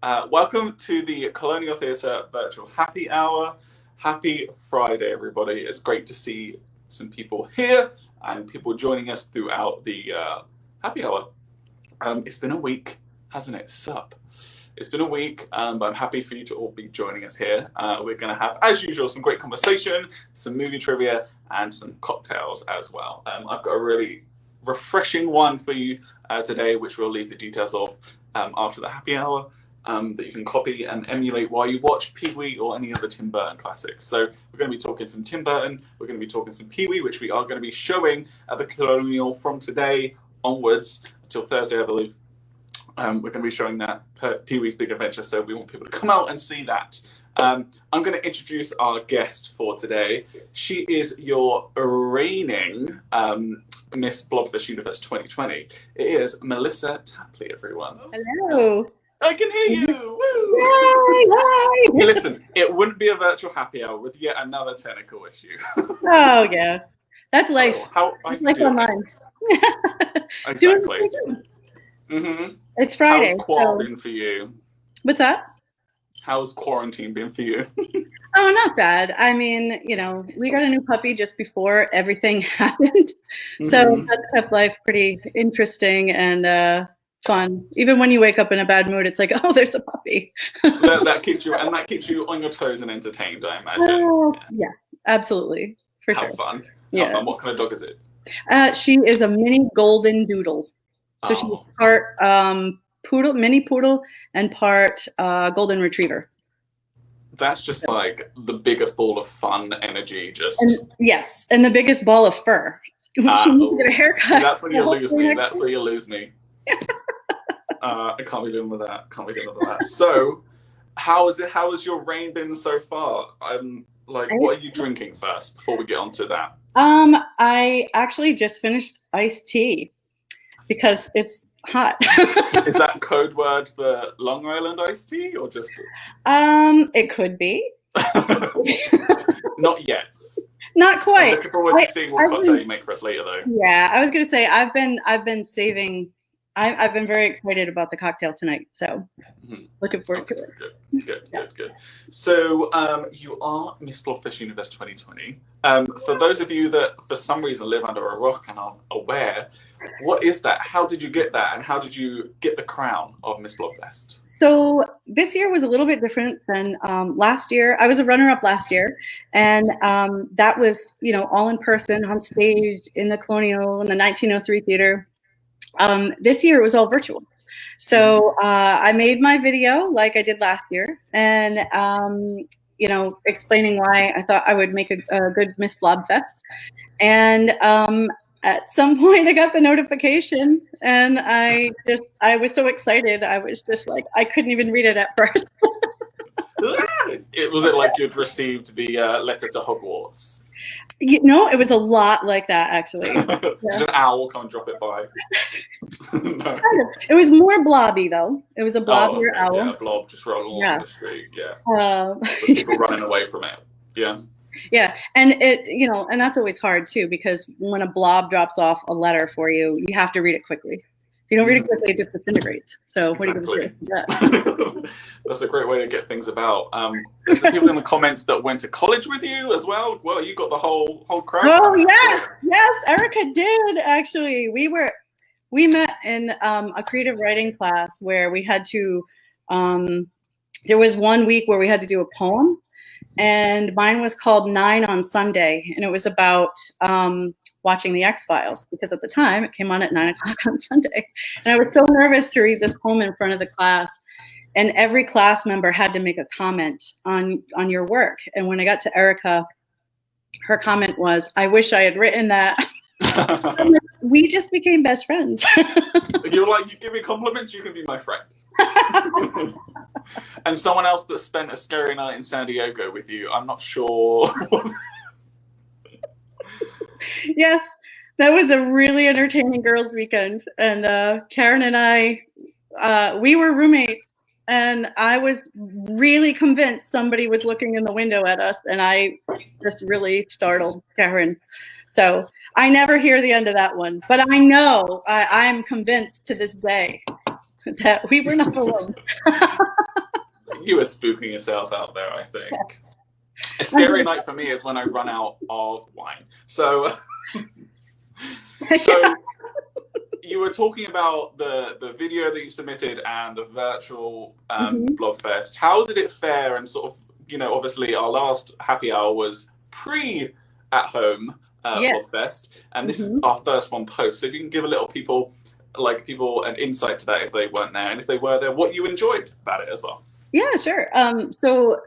Welcome to the Colonial Theatre Virtual Happy Hour. Happy Friday, everybody. It's great to see some people here and people joining us throughout the happy hour. It's been a week, hasn't it? Sup? It's been a week, but I'm happy for you to all be joining us here. We're going to have, as usual, some great conversation, some movie trivia, and some cocktails as well. I've got a really refreshing one for you today, which we'll leave the details of after the happy hour, that you can copy and emulate while you watch Pee-wee or any other Tim Burton classics. So we're going to be talking some Tim Burton, we're going to be talking some Pee-wee, which we are going to be showing at the Colonial from today onwards until Thursday, I believe. We're going to be showing that Pee-wee's Big Adventure, so we want people to come out and see that. I'm going to introduce our guest for today. She is your reigning Miss Blobfest Universe 2020. It is Mellisa Tapley, everyone. Hello. I can hear you. Woo. Yay, hi. Listen, it wouldn't be a virtual happy hour with yet another technical issue. Oh yeah, that's life. How are you life doing? online. Exactly. It's Friday. How's quarantine for you? What's that? How's quarantine been for you? Oh, not bad. I mean, you know, we got a new puppy just before everything happened, so that kept life pretty interesting and fun. Even when you wake up in a bad mood, it's like, oh, there's a puppy. that keeps you on your toes and entertained, I imagine. Yeah, absolutely, for sure. Have fun. Yeah. Have fun. What kind of dog is it? She is a mini golden doodle. So she's part poodle, mini poodle, and part golden retriever. That's just like the biggest ball of fun energy. Yes, and the biggest ball of fur. She needs to get a haircut. See, that's when you lose me. That's where you lose me. I can't be dealing with that. So, how has your reign been so far? What are you drinking first before we get onto that? I actually just finished iced tea because it's hot. Is that code word for Long Island iced tea or just? It could be. Not yet. Not quite. I'm looking forward to seeing what cocktail you make for us later, though. Yeah, I was gonna say I've been saving. I've been very excited about the cocktail tonight, so looking forward to it. Good. So you are Miss Blobfest Universe 2020. For those of you that for some reason live under a rock and aren't aware, what is that? How did you get that? And how did you get the crown of Miss Blobfest? So this year was a little bit different than last year. I was a runner-up last year, and that was, you know, all in person on stage in the Colonial in the 1903 theater. This year it was all virtual. So I made my video like I did last year, and you know, explaining why I thought I would make a good Miss Blobfest. And at some point I got the notification, and I was so excited. I was just like, I couldn't even read it at first. Was it like you'd received the letter to Hogwarts? You know, it was a lot like that, actually. Did an owl come and drop it by? No. It was more blobby, though. It was a blobbier owl. Yeah, a blob just rolling along the street. Yeah. With people running away from it. Yeah. Yeah, and it, you know, and that's always hard too, because when a blob drops off a letter for you, you have to read it quickly. If you don't read it quickly, it just disintegrates. So what are you going to do? Yeah. That's a great way to get things about. There's some people in the comments that went to college with you as well. Well, you got the whole crowd. Oh yes, Erica did actually. We met in a creative writing class where we had to. There was one week where we had to do a poem, and mine was called 9 on Sunday, and it was about watching the X-Files, because at the time it came on at 9 o'clock on Sunday. And I was so nervous to read this poem in front of the class, and every class member had to make a comment on your work. And when I got to Erica, her comment was, "I wish I had written that." We just became best friends. You're like, you give me compliments, you can be my friend. And someone else that spent a scary night in San Diego with you, I'm not sure. Yes, that was a really entertaining girls' weekend. And Karen and I, we were roommates, and I was really convinced somebody was looking in the window at us, and I just really startled Karen. So I never hear the end of that one, but I know, I'm convinced to this day that we were not alone. You were spooking yourself out there, I think. A scary night for me is when I run out of wine. So, you were talking about the video that you submitted and the virtual Blobfest. How did it fare? And sort of, you know, obviously our last happy hour was pre-at-home Blobfest, and this is our first one post. So if you can give a little people an insight to that if they weren't there, and if they were there, what you enjoyed about it as well. Yeah, sure. So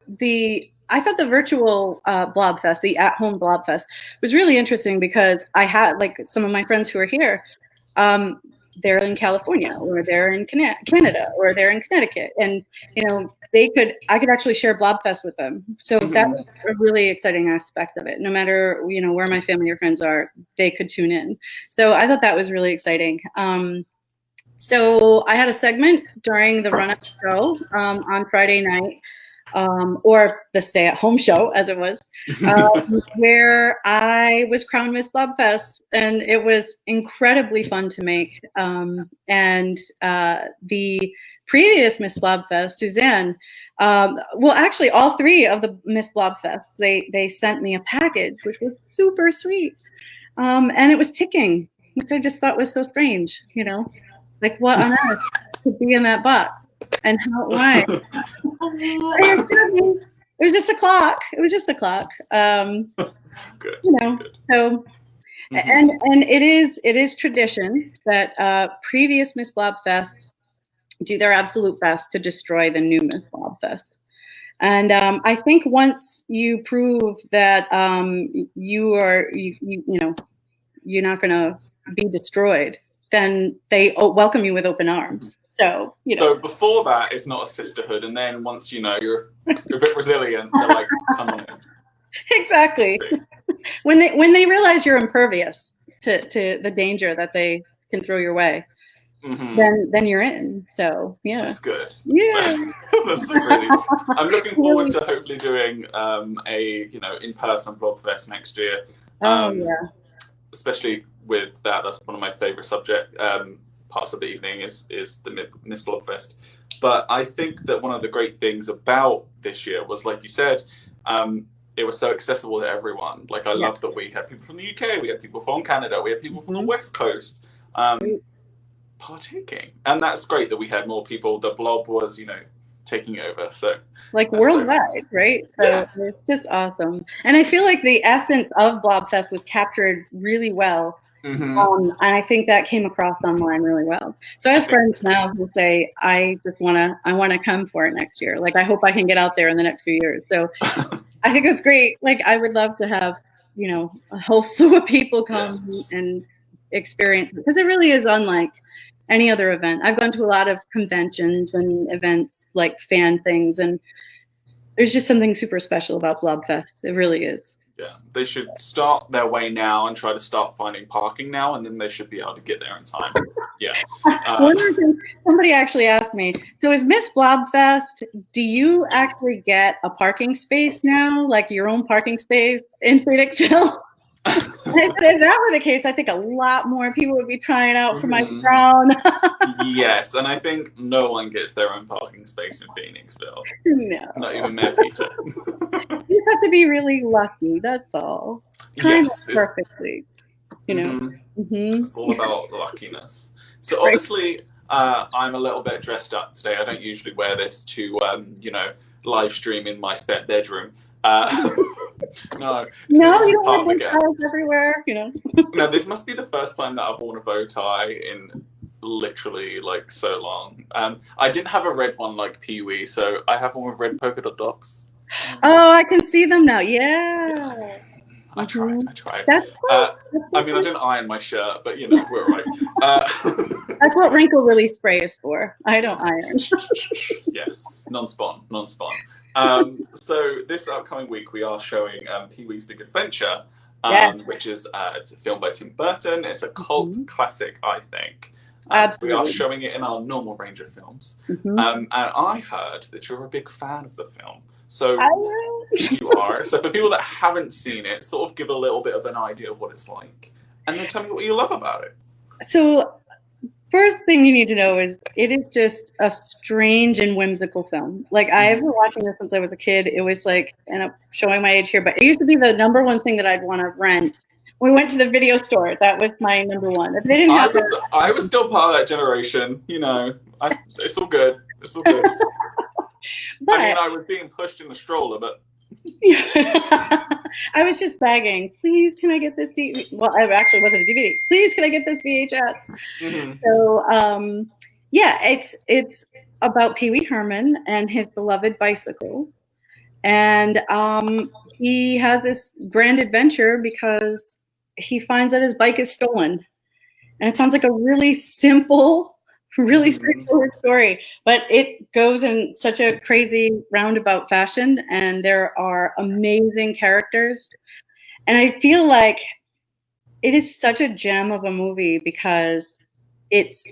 I thought the virtual Blobfest, the at-home Blobfest, was really interesting because I had some of my friends who are here. They're in California, or they're in Canada, or they're in Connecticut, and you know I could actually share Blobfest with them. So that was a really exciting aspect of it. No matter where my family or friends are, they could tune in. So I thought that was really exciting. So I had a segment during the run-up show on Friday night, or the stay-at-home show, as it was, where I was crowned Miss Blobfest, and it was incredibly fun to make. And the previous Miss Blobfest, Suzanne, well, actually, all three of the Miss Blobfests, they sent me a package, which was super sweet, and it was ticking, which I just thought was so strange, like what on earth could be in that box, and why? It was just a clock. It was just a clock. Good. Good. So, and it is tradition that previous Miss Blobfest do their absolute best to destroy the new Miss Blobfest. And I think once you prove that you're not going to be destroyed, then they welcome you with open arms. So, So before that, it's not a sisterhood, and then once you're a bit resilient, they're like, come on in. Exactly. When they realize you're impervious to the danger that they can throw your way, then you're in. So yeah, that's good. Yeah, that's really. I'm looking forward to hopefully doing a in-person Blobfest next year. Especially with that. That's one of my favorite parts of the evening is the Miss Blobfest. But I think that one of the great things about this year was, like you said, it was so accessible to everyone. Like I love that we had people from the UK, we had people from Canada, we had people from the West Coast partaking, and that's great that we had more people. The Blob was, taking over. So worldwide, right? So it's just awesome, and I feel like the essence of Blobfest was captured really well. And I think that came across online really well. So I have friends now who say, I want to come for it next year. Like, I hope I can get out there in the next few years. So I think it's great. Like, I would love to have, a whole slew of people come and experience it, because it really is unlike any other event. I've gone to a lot of conventions and events, like fan things, and there's just something super special about Blobfest. It really is. Yeah, they should start their way now and try to start finding parking now, and then they should be able to get there in time. Yeah. Somebody actually asked me, so is Miss Blobfest, do you actually get a parking space now, like your own parking space in Phoenixville? And I said, if that were the case, I think a lot more people would be trying out for my crown. Yes, and I think no one gets their own parking space in Phoenixville. No. Not even Mayor Peter. You have to be really lucky, that's all. Time perfectly, It's all about luckiness. So obviously, I'm a little bit dressed up today. I don't usually wear this to, live stream in my spare bedroom. No, you don't wear bow ties everywhere, No, this must be the first time that I've worn a bow tie in literally so long. I didn't have a red one like Pee-wee, so I have one with red polka dot dots. Oh, I can see them now. Yeah. I tried. That's I didn't iron my shirt, but we're right. That's what wrinkle release spray is for. I don't iron. Yes, non-spawn. So this upcoming week we are showing Pee-wee's Big Adventure, which is it's a film by Tim Burton. It's a cult classic, I think. Absolutely. We are showing it in our normal range of films. And I heard that you're a big fan of the film. So you are. So for people that haven't seen it, sort of give a little bit of an idea of what it's like, and then tell me what you love about it. So First thing you need to know is it is just a strange and whimsical film. Like I've been watching this since I was a kid. It was like, and I'm showing my age here, but it used to be the number one thing that I'd want to rent. We went to the video store. That was my number one. If they didn't have I was still part of that generation. You know, it's all good. It's all good. But, I mean, I was being pushed in the stroller, but. I was just begging, please, can I get this DVD? Well, it actually wasn't a DVD. Please, can I get this VHS? So, yeah, it's about Pee Wee Herman and his beloved bicycle. And he has this grand adventure because he finds that his bike is stolen. And it sounds like a really simple, really straightforward story, but it goes in such a crazy roundabout fashion, and there are amazing characters. And I feel like it is such a gem of a movie because it's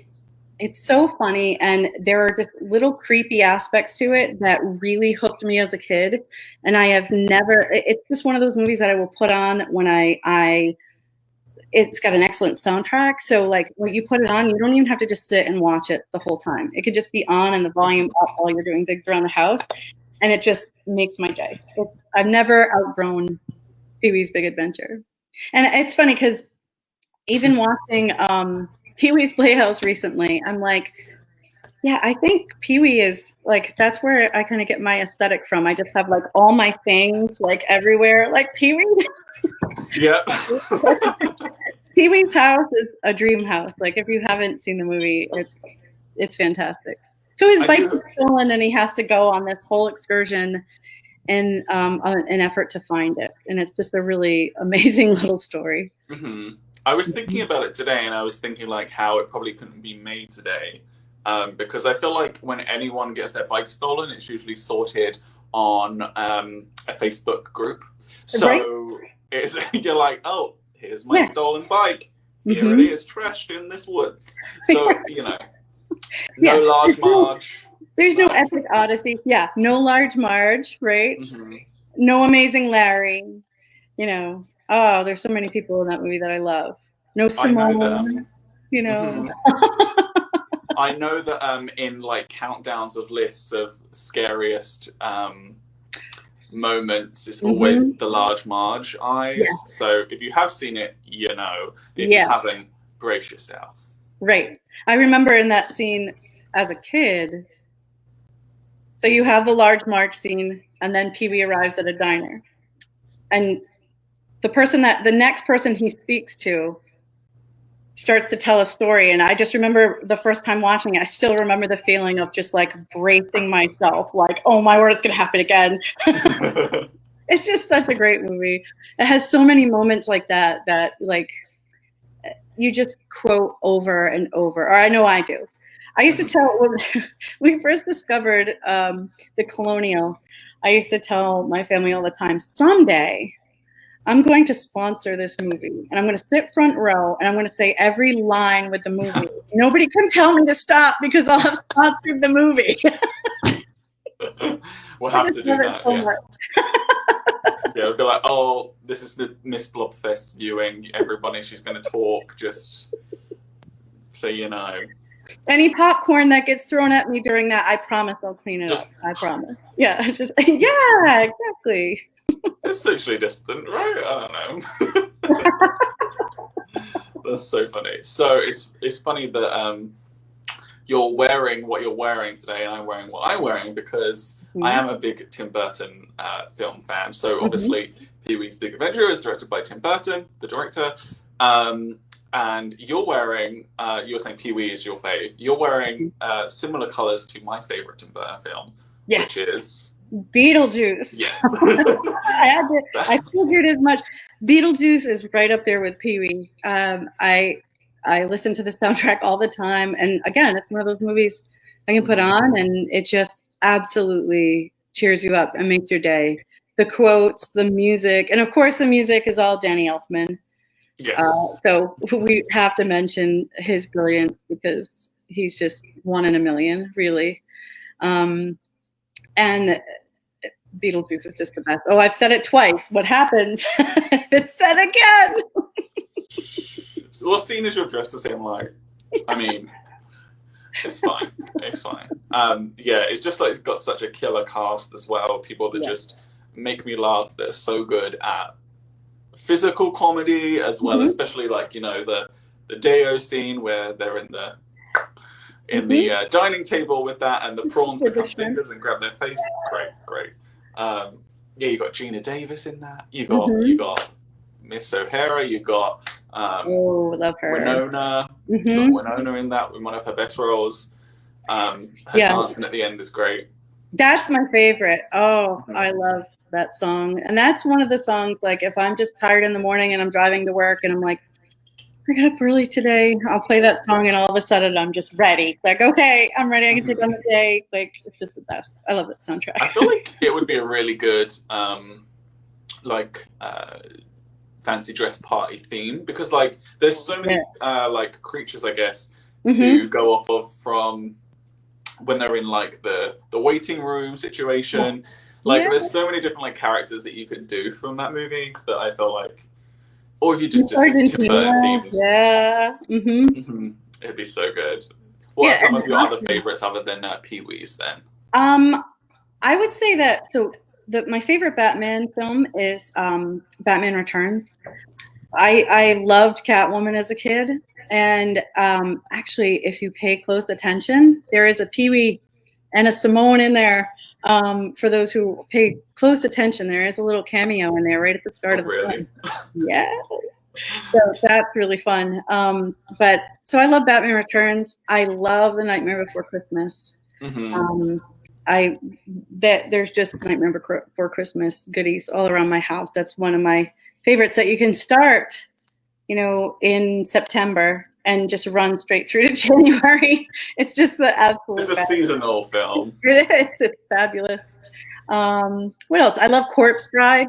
so funny, and there are just little creepy aspects to it that really hooked me as a kid. And I have never, it's just one of those movies that I will put on when it's got an excellent soundtrack. So like when you put it on, you don't even have to just sit and watch it the whole time. It could just be on and the volume up while you're doing things around the house. And it just makes my day. I've never outgrown Pee-wee's Big Adventure. And it's funny because even watching Pee-wee's Playhouse recently, I'm like, yeah, I think Pee-wee is like, that's where I kind of get my aesthetic from. I just have like all my things like everywhere, like Pee-wee. Yeah. Pee-wee's house is a dream house. Like if you haven't seen the movie, it's fantastic. So his bike is stolen, and he has to go on this whole excursion in an effort to find it. And it's just a really amazing little story. I was thinking about it today, and I was thinking like how it probably couldn't be made today, because I feel like when anyone gets their bike stolen, it's usually sorted on a Facebook group. So it's, you're like, oh, here's my stolen bike. Here it is, trashed in this woods. So, you know, no Large Marge. There's no Epic Odyssey. Yeah, no Large Marge, right? No Amazing Larry. You know, oh, there's so many people in that movie that I love. No Simone, you know. I know that in like countdowns of lists of scariest moments, it's always the Large Marge eyes. So if you have seen it, you know. If you haven't, brace yourself. Right. I remember in that scene as a kid, so you have the Large Marge scene, and then Pee-wee arrives at a diner. And the next person he speaks to starts to tell a story. And I just remember the first time watching it, I still remember the feeling of just like bracing myself, like, oh my word, it's going to happen again. It's just such a great movie. It has so many moments like that like you just quote over and over, or I know I do. I used to tell, when we first discovered the Colonial, I used to tell my family all the time, someday I'm going to sponsor this movie, and I'm going to sit front row, and I'm going to say every line with the movie. Nobody can tell me to stop because I'll have sponsored the movie. We'll have to do that. So yeah, we'll be like, oh, this is the Miss Blobfest viewing. Everybody, she's going to talk, just so you know. Any popcorn that gets thrown at me during that, I promise I'll clean it up. I promise. Yeah, yeah, exactly. It's socially distant, right? I don't know. That's so funny. So it's funny that you're wearing what you're wearing today, and I'm wearing what I'm wearing because I am a big Tim Burton film fan. So obviously, Pee-wee's Big Adventure is directed by Tim Burton, the director. And you're wearing, you were saying Pee-wee is your fave. You're wearing similar colors to my favorite Tim Burton film, which is Beetlejuice. Yes. I figured as much. Beetlejuice is right up there with Pee-wee. I listen to the soundtrack all the time. And again, it's one of those movies I can put on and it just absolutely cheers you up and makes your day. The quotes, the music, and of course the music is all Danny Elfman. Yes. So we have to mention his brilliance because he's just one in a million, really. And Beetlejuice is just the best. Oh, I've said it twice. What happens if it's said again? So what scene is your dress the same like? I mean, It's fine. It's fine. Yeah, it's just like it's got such a killer cast as well. People that just make me laugh. They're so good at physical comedy as well, especially like, you know, the Deo scene where they're in the dining table with that, and the prawns become fingers and grab their face. Great. Yeah, you got Gina Davis in that. You got Miss O'Hara. You got love her. Winona. You got Winona in that with one of her best roles. Her dancing at the end is great. That's my favorite. Oh, I love that song. And that's one of the songs, like, if I'm just tired in the morning and I'm driving to work and I'm like, I got up early today, I'll play that song and all of a sudden I'm just ready. Like, okay, I'm ready. I can take on the day. Like, it's just the best. I love that soundtrack. I feel like it would be a really good, fancy dress party theme, because, like, there's so many, like, creatures, I guess, to go off of from when they're in, like, the waiting room situation. Like, there's so many different, like, characters that you could do from that movie that I feel like, or if you just did Tim Burton themes. Yeah. It'd be so good. What are some of your other favorites other than Pee-wee's then? I would say that, my favorite Batman film is Batman Returns. I loved Catwoman as a kid. And actually, if you pay close attention, there is a Pee-wee and a Simone in there. For those who pay close attention, there is a little cameo in there right at the start of the film. Yeah. So that's really fun. But so I love Batman Returns. I love The Nightmare Before Christmas. There's just Nightmare Before Christmas goodies all around my house. That's one of my favorites that you can start, you know, in September and just run straight through to January. It's just the absolute best. It's a seasonal film. It is. It's fabulous. What else? I love Corpse Bride.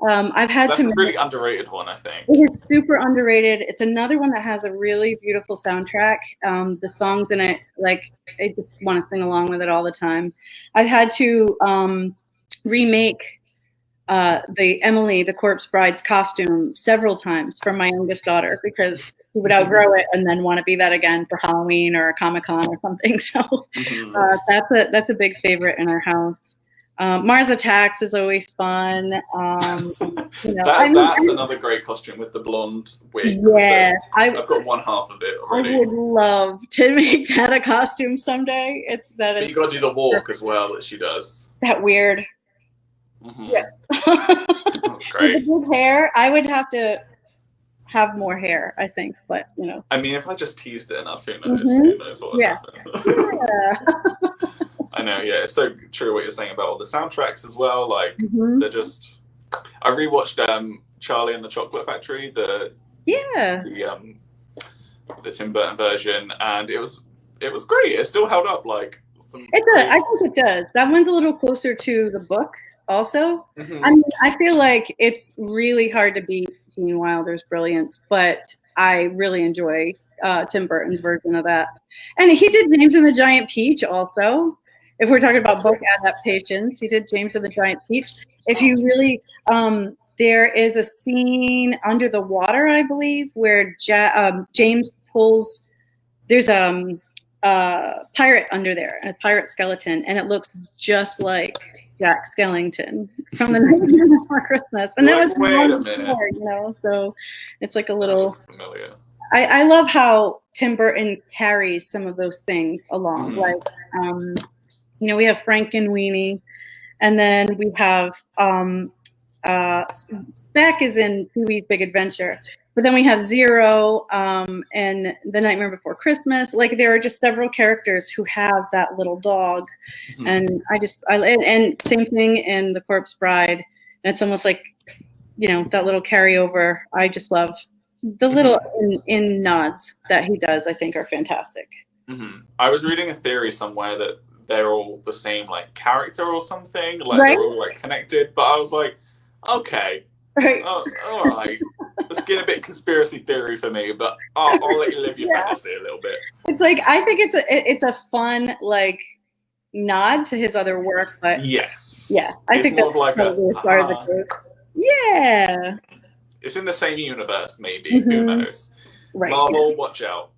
That's a really underrated one, I think. It is super underrated. It's another one that has a really beautiful soundtrack. The songs in it, like, I just want to sing along with it all the time. I've had to remake the Corpse Bride's costume several times for my youngest daughter because he would outgrow it and then want to be that again for Halloween or a Comic-Con or something. So that's a big favorite in our house. Mars Attacks is always fun. That's another great costume with the blonde wig. Yeah, I've got one half of it already. I would love to make that a costume someday. But you got to do the walk as well that she does. That weird. Yeah. That's great. With the big hair, I would have to have more hair, I think. But you know, I mean, if I just teased it enough, who knows? Who knows what would happen? I know, yeah, it's so true what you're saying about all the soundtracks as well. Like, they're just. I rewatched Charlie and the Chocolate Factory, the Tim Burton version, and it was great. It still held up. Like, I think it does. That one's a little closer to the book, also. I mean, I feel like it's really hard to beat Gene Wilder's brilliance, but I really enjoy Tim Burton's version of that. And he did James and the Giant Peach also. If we're talking about book adaptations, he did James and the Giant Peach. If you really, there is a scene under the water, I believe, where James pulls, there's a pirate under there, a pirate skeleton, and it looks just like Jack Skellington from The Nightmare Before Christmas. And that was wait a minute. Before, you know, so it's like a little. That's familiar. I love how Tim Burton carries some of those things along, like. You know, we have Frankenweenie, and then we have Speck is in Pee-wee's Big Adventure, but then we have Zero and The Nightmare Before Christmas. Like, there are just several characters who have that little dog, and and same thing in The Corpse Bride. And it's almost like, you know, that little carryover. I just love the little in nods that he does. I think are fantastic. I was reading a theory somewhere that they're all the same, like, character or something, like they're all like connected. But I was like, okay, all right, it's getting a bit conspiracy theory for me. But I'll let you live your fantasy a little bit. It's like, I think it's a fun, like, nod to his other work, but I think that's like probably as far as it goes. Yeah, it's in the same universe, maybe. Who knows? Right. Marvel, watch out.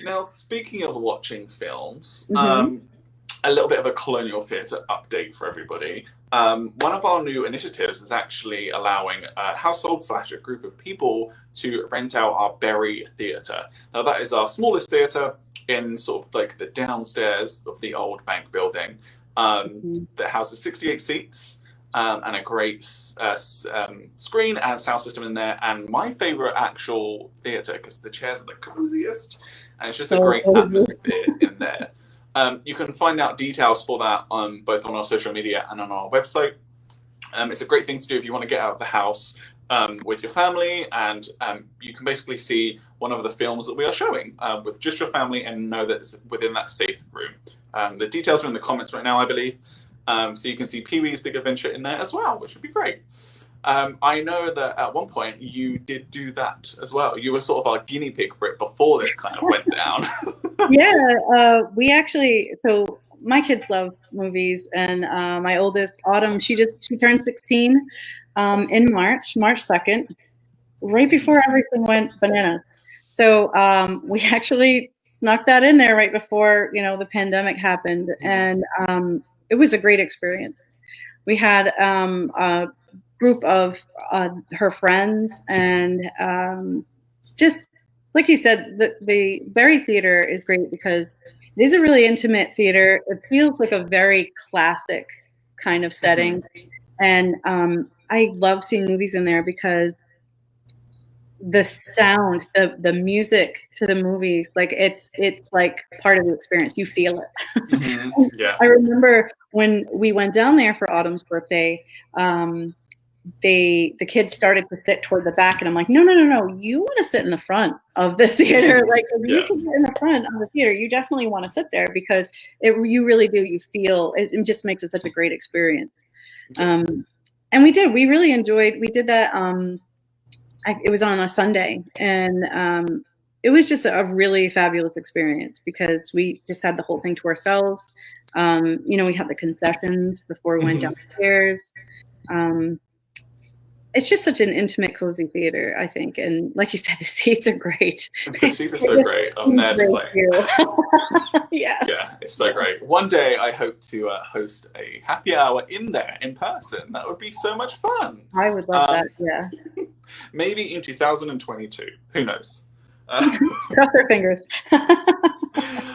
Now, speaking of watching films, Mm-hmm. a little bit of a Colonial Theatre update for everybody. One of our new initiatives is actually allowing a household / a group of people to rent out our Berry Theatre. Now, that is our smallest theatre in sort of like the downstairs of the old bank building that houses 68 seats. And a great screen and sound system in there, and my favorite actual theatre because the chairs are the coziest, and it's just a great atmosphere in there. You can find out details for that both on our social media and on our website. It's a great thing to do if you want to get out of the house with your family, and you can basically see one of the films that we are showing with just your family and know that it's within that safe room. The details are in the comments right now, I believe. So you can see Pee-wee's Big Adventure in there as well, which would be great. I know that at one point you did do that as well. You were sort of our guinea pig for it before this kind of went down. Yeah, we actually, so my kids love movies, and my oldest, Autumn, she turned 16 in March 2nd, right before everything went bananas. So we actually snuck that in there right before, the pandemic happened, and it was a great experience. We had a group of her friends, and just like you said, the Berry Theater is great because it is a really intimate theater. It feels like a very classic kind of setting, and I love seeing movies in there because the sound, the music to the movies, like it's like part of the experience. You feel it. Yeah. I remember when we went down there for Autumn's birthday, the kids started to sit toward the back, and I'm like, no, you want to sit in the front of the theater. Like, if you can sit in the front of the theater, you definitely want to sit there because you really do. You feel it just makes it such a great experience. And we really enjoyed. We did that. It was on a Sunday, and it was just a really fabulous experience because we just had the whole thing to ourselves. We had the concessions before we went downstairs. It's just such an intimate, cozy theater, I think. And like you said, the seats are great. The seats are so great. I'm there just like, yes. Yeah, it's so great. One day I hope to host a happy hour in there in person. That would be so much fun. I would love that, yeah. Maybe in 2022. Who knows? Cross our fingers.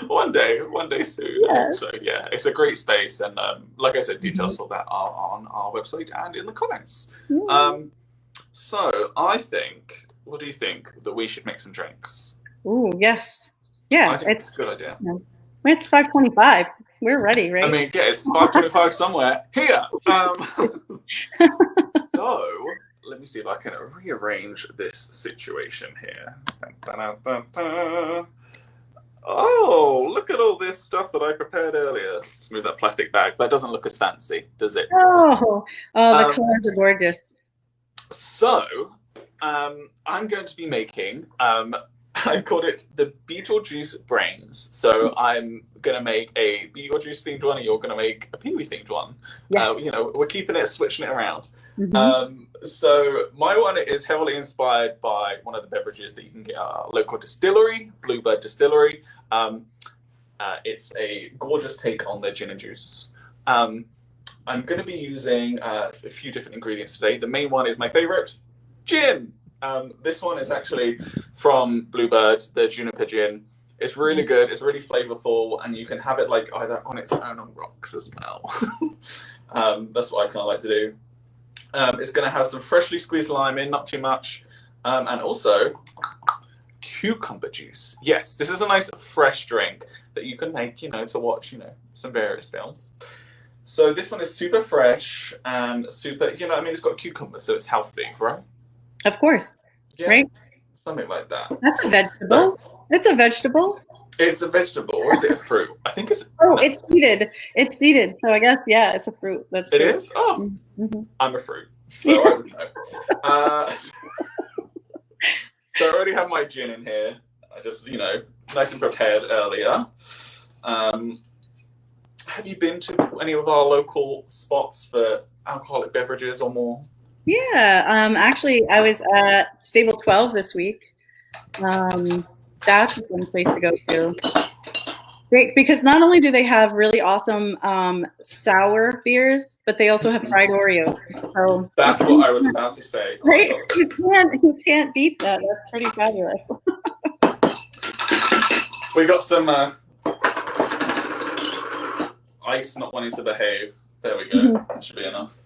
One day soon. Yeah. So yeah, it's a great space, and like I said, details for that are on our website and in the comments. So I think, what do you think, that we should make some drinks? Ooh, yes. Yeah, I think it's a good idea. It's 5:25. We're ready, right? I mean, yeah, it's 5:25 somewhere here. So let me see if I can rearrange this situation here. Oh, look at all this stuff that I prepared earlier. Let's move that plastic bag. That doesn't look as fancy, does it? Oh, the colors are gorgeous. So, I'm going to be making, I called it the Beetlejuice Brains. So I'm going to make a Beetlejuice themed one, and you're going to make a Pee-wee themed one. Yes. We're keeping it, switching it around. So my one is heavily inspired by one of the beverages that you can get at our local distillery, Bluebird Distillery. It's a gorgeous take on their gin and juice. I'm going to be using a few different ingredients today. The main one is my favorite, gin. This one is actually from Bluebird, the Juniper Gin. It's really good, it's really flavorful, and you can have it like either on its own on rocks as well. That's what I kind of like to do. It's going to have some freshly squeezed lime in, not too much, and also cucumber juice. Yes, this is a nice fresh drink that you can make, to watch, some various films. So this one is super fresh and super, it's got cucumber, so it's healthy, right? Of course, yeah, right? Something like that. That's a vegetable. It's a vegetable. It's a vegetable, or is it a fruit? I think it's... Oh, no. It's seeded. It's seeded. So I guess, yeah, it's a fruit. That's true. It is? Oh, I'm a fruit, so I would know. So I already have my gin in here. I just, nice and prepared earlier. Have you been to any of our local spots for alcoholic beverages or more? Yeah, actually, I was at Stable 12 this week. that's a fun place to go to. Because not only do they have really awesome sour beers, but they also have fried Oreos. So that's what I was about to say. Right? You can't beat that. That's pretty fabulous. We got some ice not wanting to behave. There we go. That should be enough.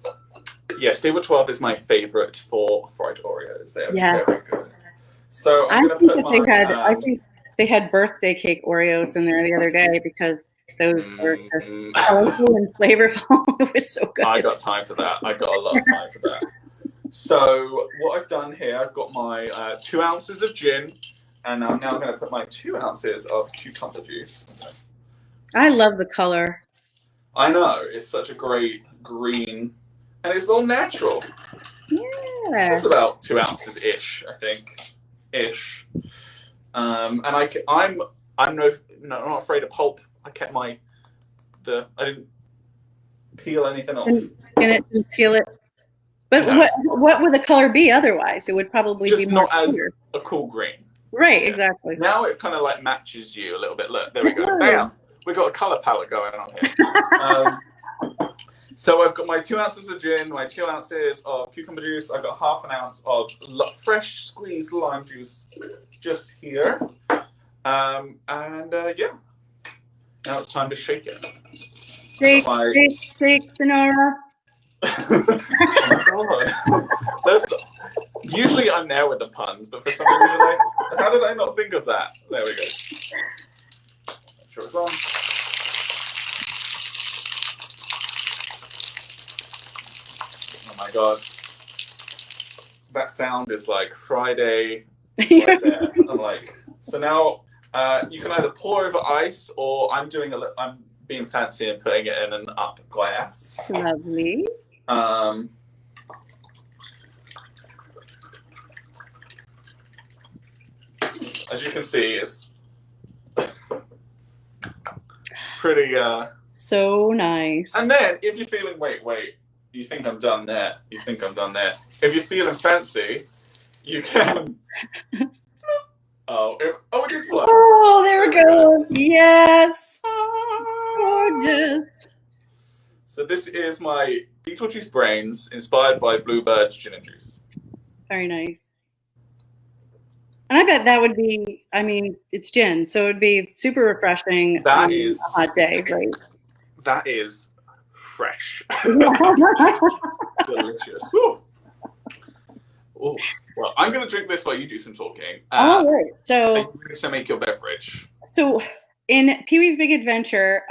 Yeah, Stable 12 is my favorite for fried Oreos. They're very good. So I'm going to put I think they had birthday cake Oreos in there the other day because those were colorful and flavorful. It was so good. I got time for that. I got a lot of time for that. So what I've done here, I've got my 2 ounces of gin, and I'm now going to put my 2 ounces of cucumber juice. I love the color. I know. It's such a great green, and it's all natural. Yeah. It's about 2 ounces-ish, I think. Ish. And I'm not afraid of pulp. I kept I didn't peel anything off. Didn't peel it. But no. What would the color be otherwise? It would probably just be more not clear. As a cool green. Right, exactly. Now it kind of like matches you a little bit. Look, there we go. Bam! We got a color palette going on here. So I've got my 2 ounces of gin, my 2 ounces of cucumber juice. I've got ½ an ounce of fresh squeezed lime juice just here. Yeah. Now it's time to shake it. Shake, Sonora. Oh my God. Usually I'm there with the puns, but for some reason, how did I not think of that? There we go. Make sure it's on. Oh my God. That sound is like Friday right there. I'm like, so now you can either pour over ice, or I'm being fancy and putting it in an up glass. Lovely. As you can see, it's pretty so nice. And then if you're feeling wait, you think I'm done there. If you're feeling fancy, you can it did flow. Oh, there we go. Yes. Gorgeous. So this is my Beetlejuice Brains inspired by Bluebird's gin and juice. Very nice. And I bet that would be, I mean, it's gin, so it would be super refreshing on a hot day, right? That is fresh. Delicious. Ooh. Ooh. Well, I'm going to drink this while you do some talking. All right. So you're going to make your beverage. So in Pee-wee's Big Adventure,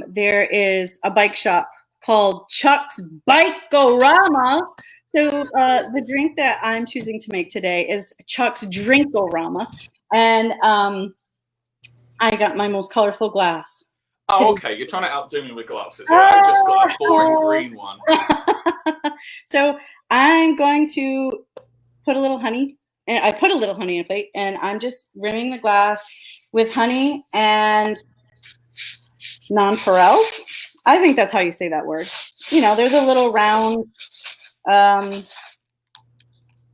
there is a bike shop called Chuck's Bike-O-Rama. So the drink that I'm choosing to make today is Chuck's Drink-O-Rama. And I got my most colorful glass. Oh, okay. You're trying to outdo me with glasses. I just got a boring green one. So I'm going to put a little honey. And I put a little honey in a plate. And I'm just rimming the glass with honey and nonpareils. I think that's how you say that word. You know, there's a little round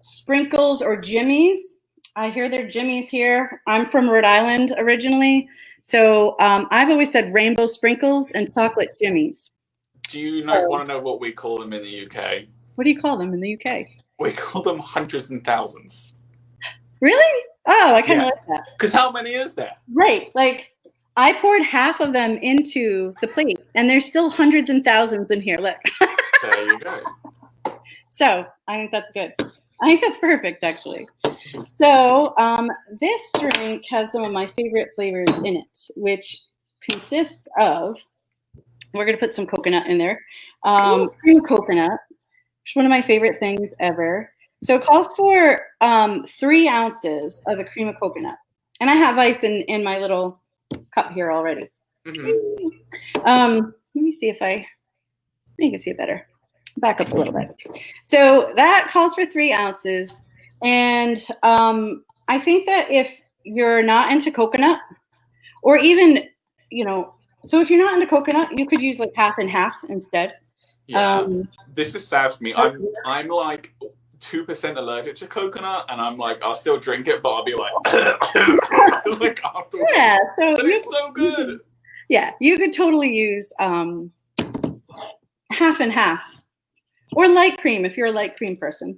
sprinkles or jimmies. I hear they're jimmies here. I'm from Rhode Island originally. So I've always said rainbow sprinkles and chocolate jimmies. Do you want to know what we call them in the UK? What do you call them in the UK? We call them hundreds and thousands. Really? Oh, I kind of like that. Because how many is there? Right. Like, I poured half of them into the plate, and there's still hundreds and thousands in here. Look. There you go. So I think that's good. I think that's perfect, actually. So this drink has some of my favorite flavors in it, which consists of, we're going to put some coconut in there, cream coconut, which is one of my favorite things ever. So it calls for 3 ounces of the cream of coconut. And I have ice in my little cup here already. Mm-hmm. Let me see if you can see it better. Back up a little bit. So that calls for 3 ounces. And I think that if you're not into coconut, or even, so if you're not into coconut, you could use like half and half instead. Yeah, this is sad for me. I'm like 2% allergic to coconut, and I'm like, I'll still drink it, but I'll be like, like afterwards. Yeah, so but it's so good. Yeah, you could totally use half and half, or light cream if you're a light cream person.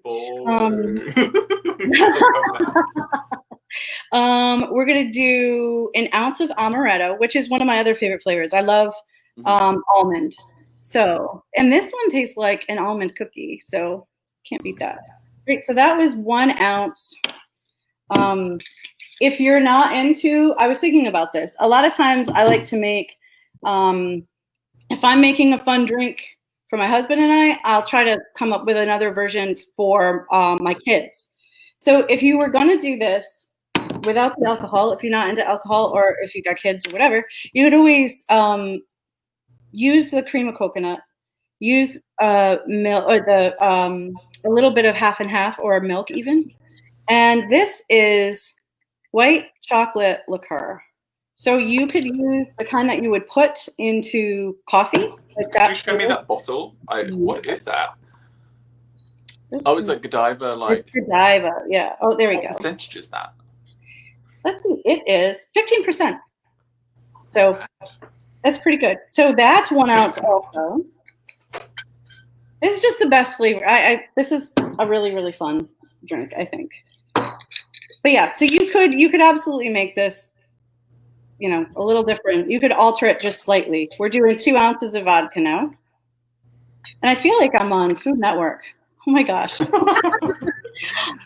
We're gonna do an ounce of amaretto, which is one of my other favorite flavors. I love almond. So, and this one tastes like an almond cookie, so can't beat that. Great. So that was 1 ounce. If you're not into, I was thinking about this. A lot of times I like to make, if I'm making a fun drink for my husband and I'll try to come up with another version for my kids. So if you were going to do this without the alcohol, if you're not into alcohol, or if you got kids or whatever, you could always use the cream of coconut, use milk, or a little bit of half and half, or milk even. And this is white chocolate liqueur. So you could use the kind that you would put into coffee. Like that. Could you show me that bottle? What is that? Oh, it's like Godiva, like. It's Godiva, yeah. Oh, there we go. What percentage is that? Let's see. It is 15%. So that's pretty good. So that's 1 ounce also. It's just the best flavor. This is a really, really fun drink, I think. But yeah, so you could absolutely make this, you know, a little different. You could alter it just slightly. We're doing 2 ounces of vodka now. And I feel like I'm on Food Network. Oh my gosh. Look at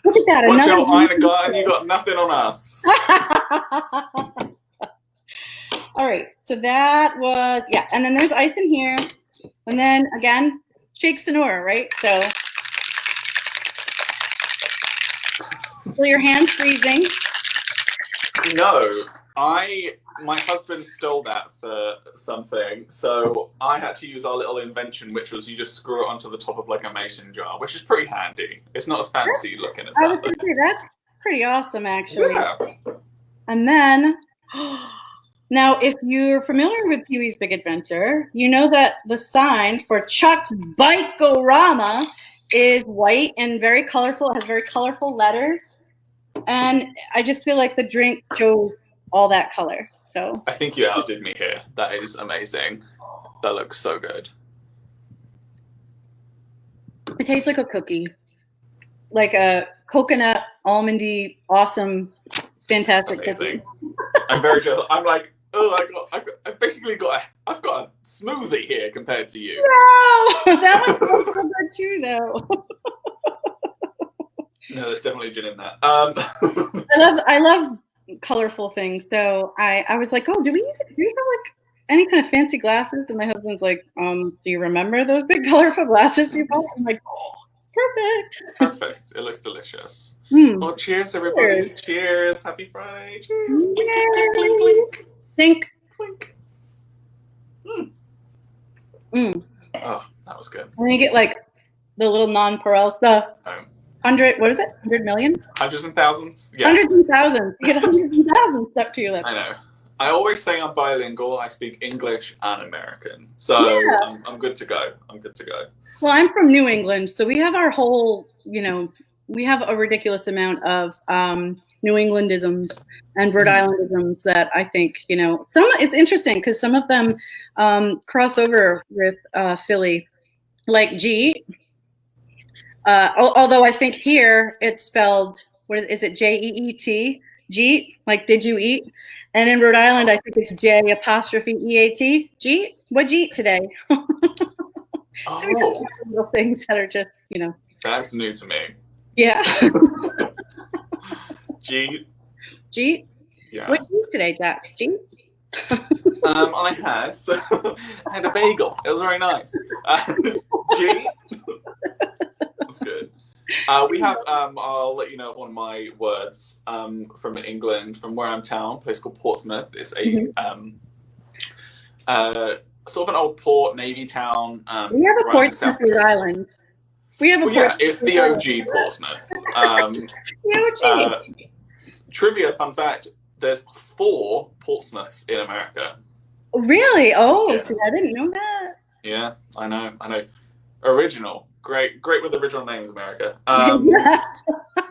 that. Watch out, Ina Garten, you got nothing on us. All right, so that was, yeah, and then there's ice in here. And then again, shake Sonora, right? So your hand's freezing. No, my husband stole that for something, so I had to use our little invention, which was you just screw it onto the top of like a mason jar, which is pretty handy. It's not as fancy looking as that. I was gonna say, that's pretty awesome, actually. Yeah. And then, now, if you're familiar with Pee-wee's Big Adventure, you know that the sign for Chuck's Bike-O-Rama is white and very colorful. It has very colorful letters. And I just feel like the drink chose all that color. So I think you outdid me here. That is amazing. That looks so good. It tastes like a cookie. Like a coconut, almondy, awesome, fantastic cookie. I'm very jealous. I'm like, oh, I've basically got I've got a smoothie here compared to you. No, that one's so good too, though. No, there's definitely gin in that. I love colorful things. So I was like, oh, do we have like any kind of fancy glasses? And my husband's like, do you remember those big colorful glasses you bought? I'm like, oh, it's perfect. Perfect. It looks delicious. Well, cheers, everybody. Cheers. Happy Friday. Cheers. Clink, clink, clink, clink. Think. Clink. Oh, that was good. And you get like the little non-Perel stuff. 100, what is it? 100 million? Hundreds and thousands. Yeah. Hundreds and thousands. You get hundreds and thousands stuck to your lips. I know. I always say I'm bilingual. I speak English and American. So yeah. I'm good to go. I'm good to go. Well, I'm from New England. So we have our whole, you know, we have a ridiculous amount of New Englandisms and Rhode Islandisms that I think, you know, it's interesting because some of them cross over with Philly, like G. Although I think here it's spelled, what is it, Jeet? Jeet, like did you eat? And in Rhode Island, I think it's J''EAT. Jeet? What'd you eat today? Oh. Little things that are just, you know. That's new to me. Yeah. Jeet. Jeet? Yeah. What did you eat today, Jack? Jeet? I had a bagel. It was very nice. Jeet. That's good. We have, I'll let you know one of my words from England, from where I'm town, a place called Portsmouth. It's a sort of an old port, navy town. We have a Portsmouth Island. We have a yeah, it's the OG Portsmouth. Trivia, fun fact, there's 4 Portsmouths in America. Really? Oh, yeah. See, I didn't know that. Yeah, I know. Original. Great with original names, America. Yes.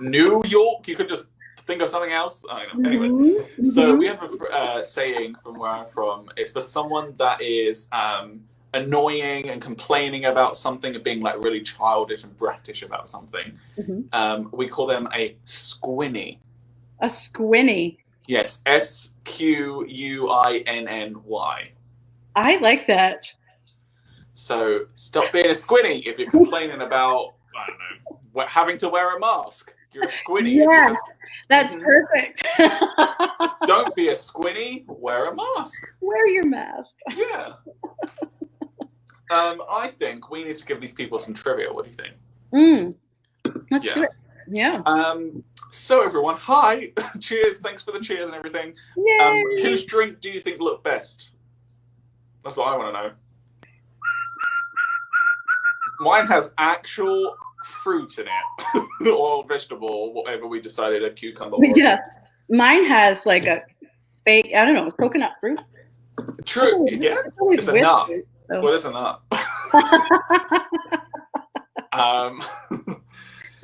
New York, you could just think of something else. I don't know. Anyway, Mm-hmm. so we have a saying from where I'm from. It's for someone that is annoying and complaining about something and being like really childish and brattish about something. Mm-hmm. We call them a squinny. A squinny. Yes, SQUINNY. I like that. So stop being a squinny if you're complaining about, I don't know, having to wear a mask. You're a squinny. Yeah, that's perfect. Don't be a squinny, wear a mask. Wear your mask. Yeah. I think we need to give these people some trivia. What do you think? Let's do it. Yeah. So everyone, hi. Cheers. Thanks for the cheers and everything. Yay. Whose drink do you think looked best? That's what I want to know. Mine has actual fruit in it, or vegetable, or whatever we decided a cucumber was. Yeah, mine has like a fake, I don't know, it's coconut fruit. True, yeah, it's a nut. So. What is a nut?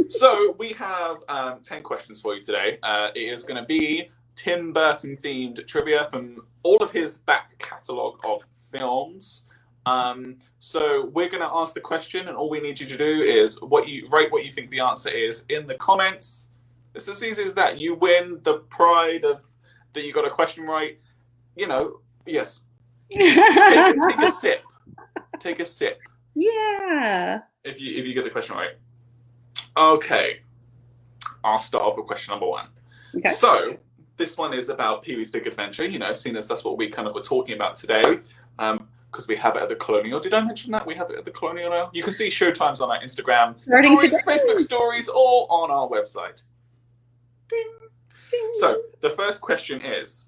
So we have 10 questions for you today. It is going to be Tim Burton themed trivia from all of his back catalogue of films. So we're going to ask the question, and all we need you to do is write what you think the answer is in the comments. It's as easy as that. You win the pride of that you got a question right. You know, yes. Take a sip. Take a sip. Yeah. If you get the question right. Okay. I'll start off with question number 1. Okay. So this one is about Pee-wee's Big Adventure. You know, seeing as that's what we kind of were talking about today. Because we have it at the Colonial. Did I mention that? We have it at the Colonial now. You can see showtimes on our Instagram stories, Facebook stories, or on our website. Ding. Ding. So the first question is,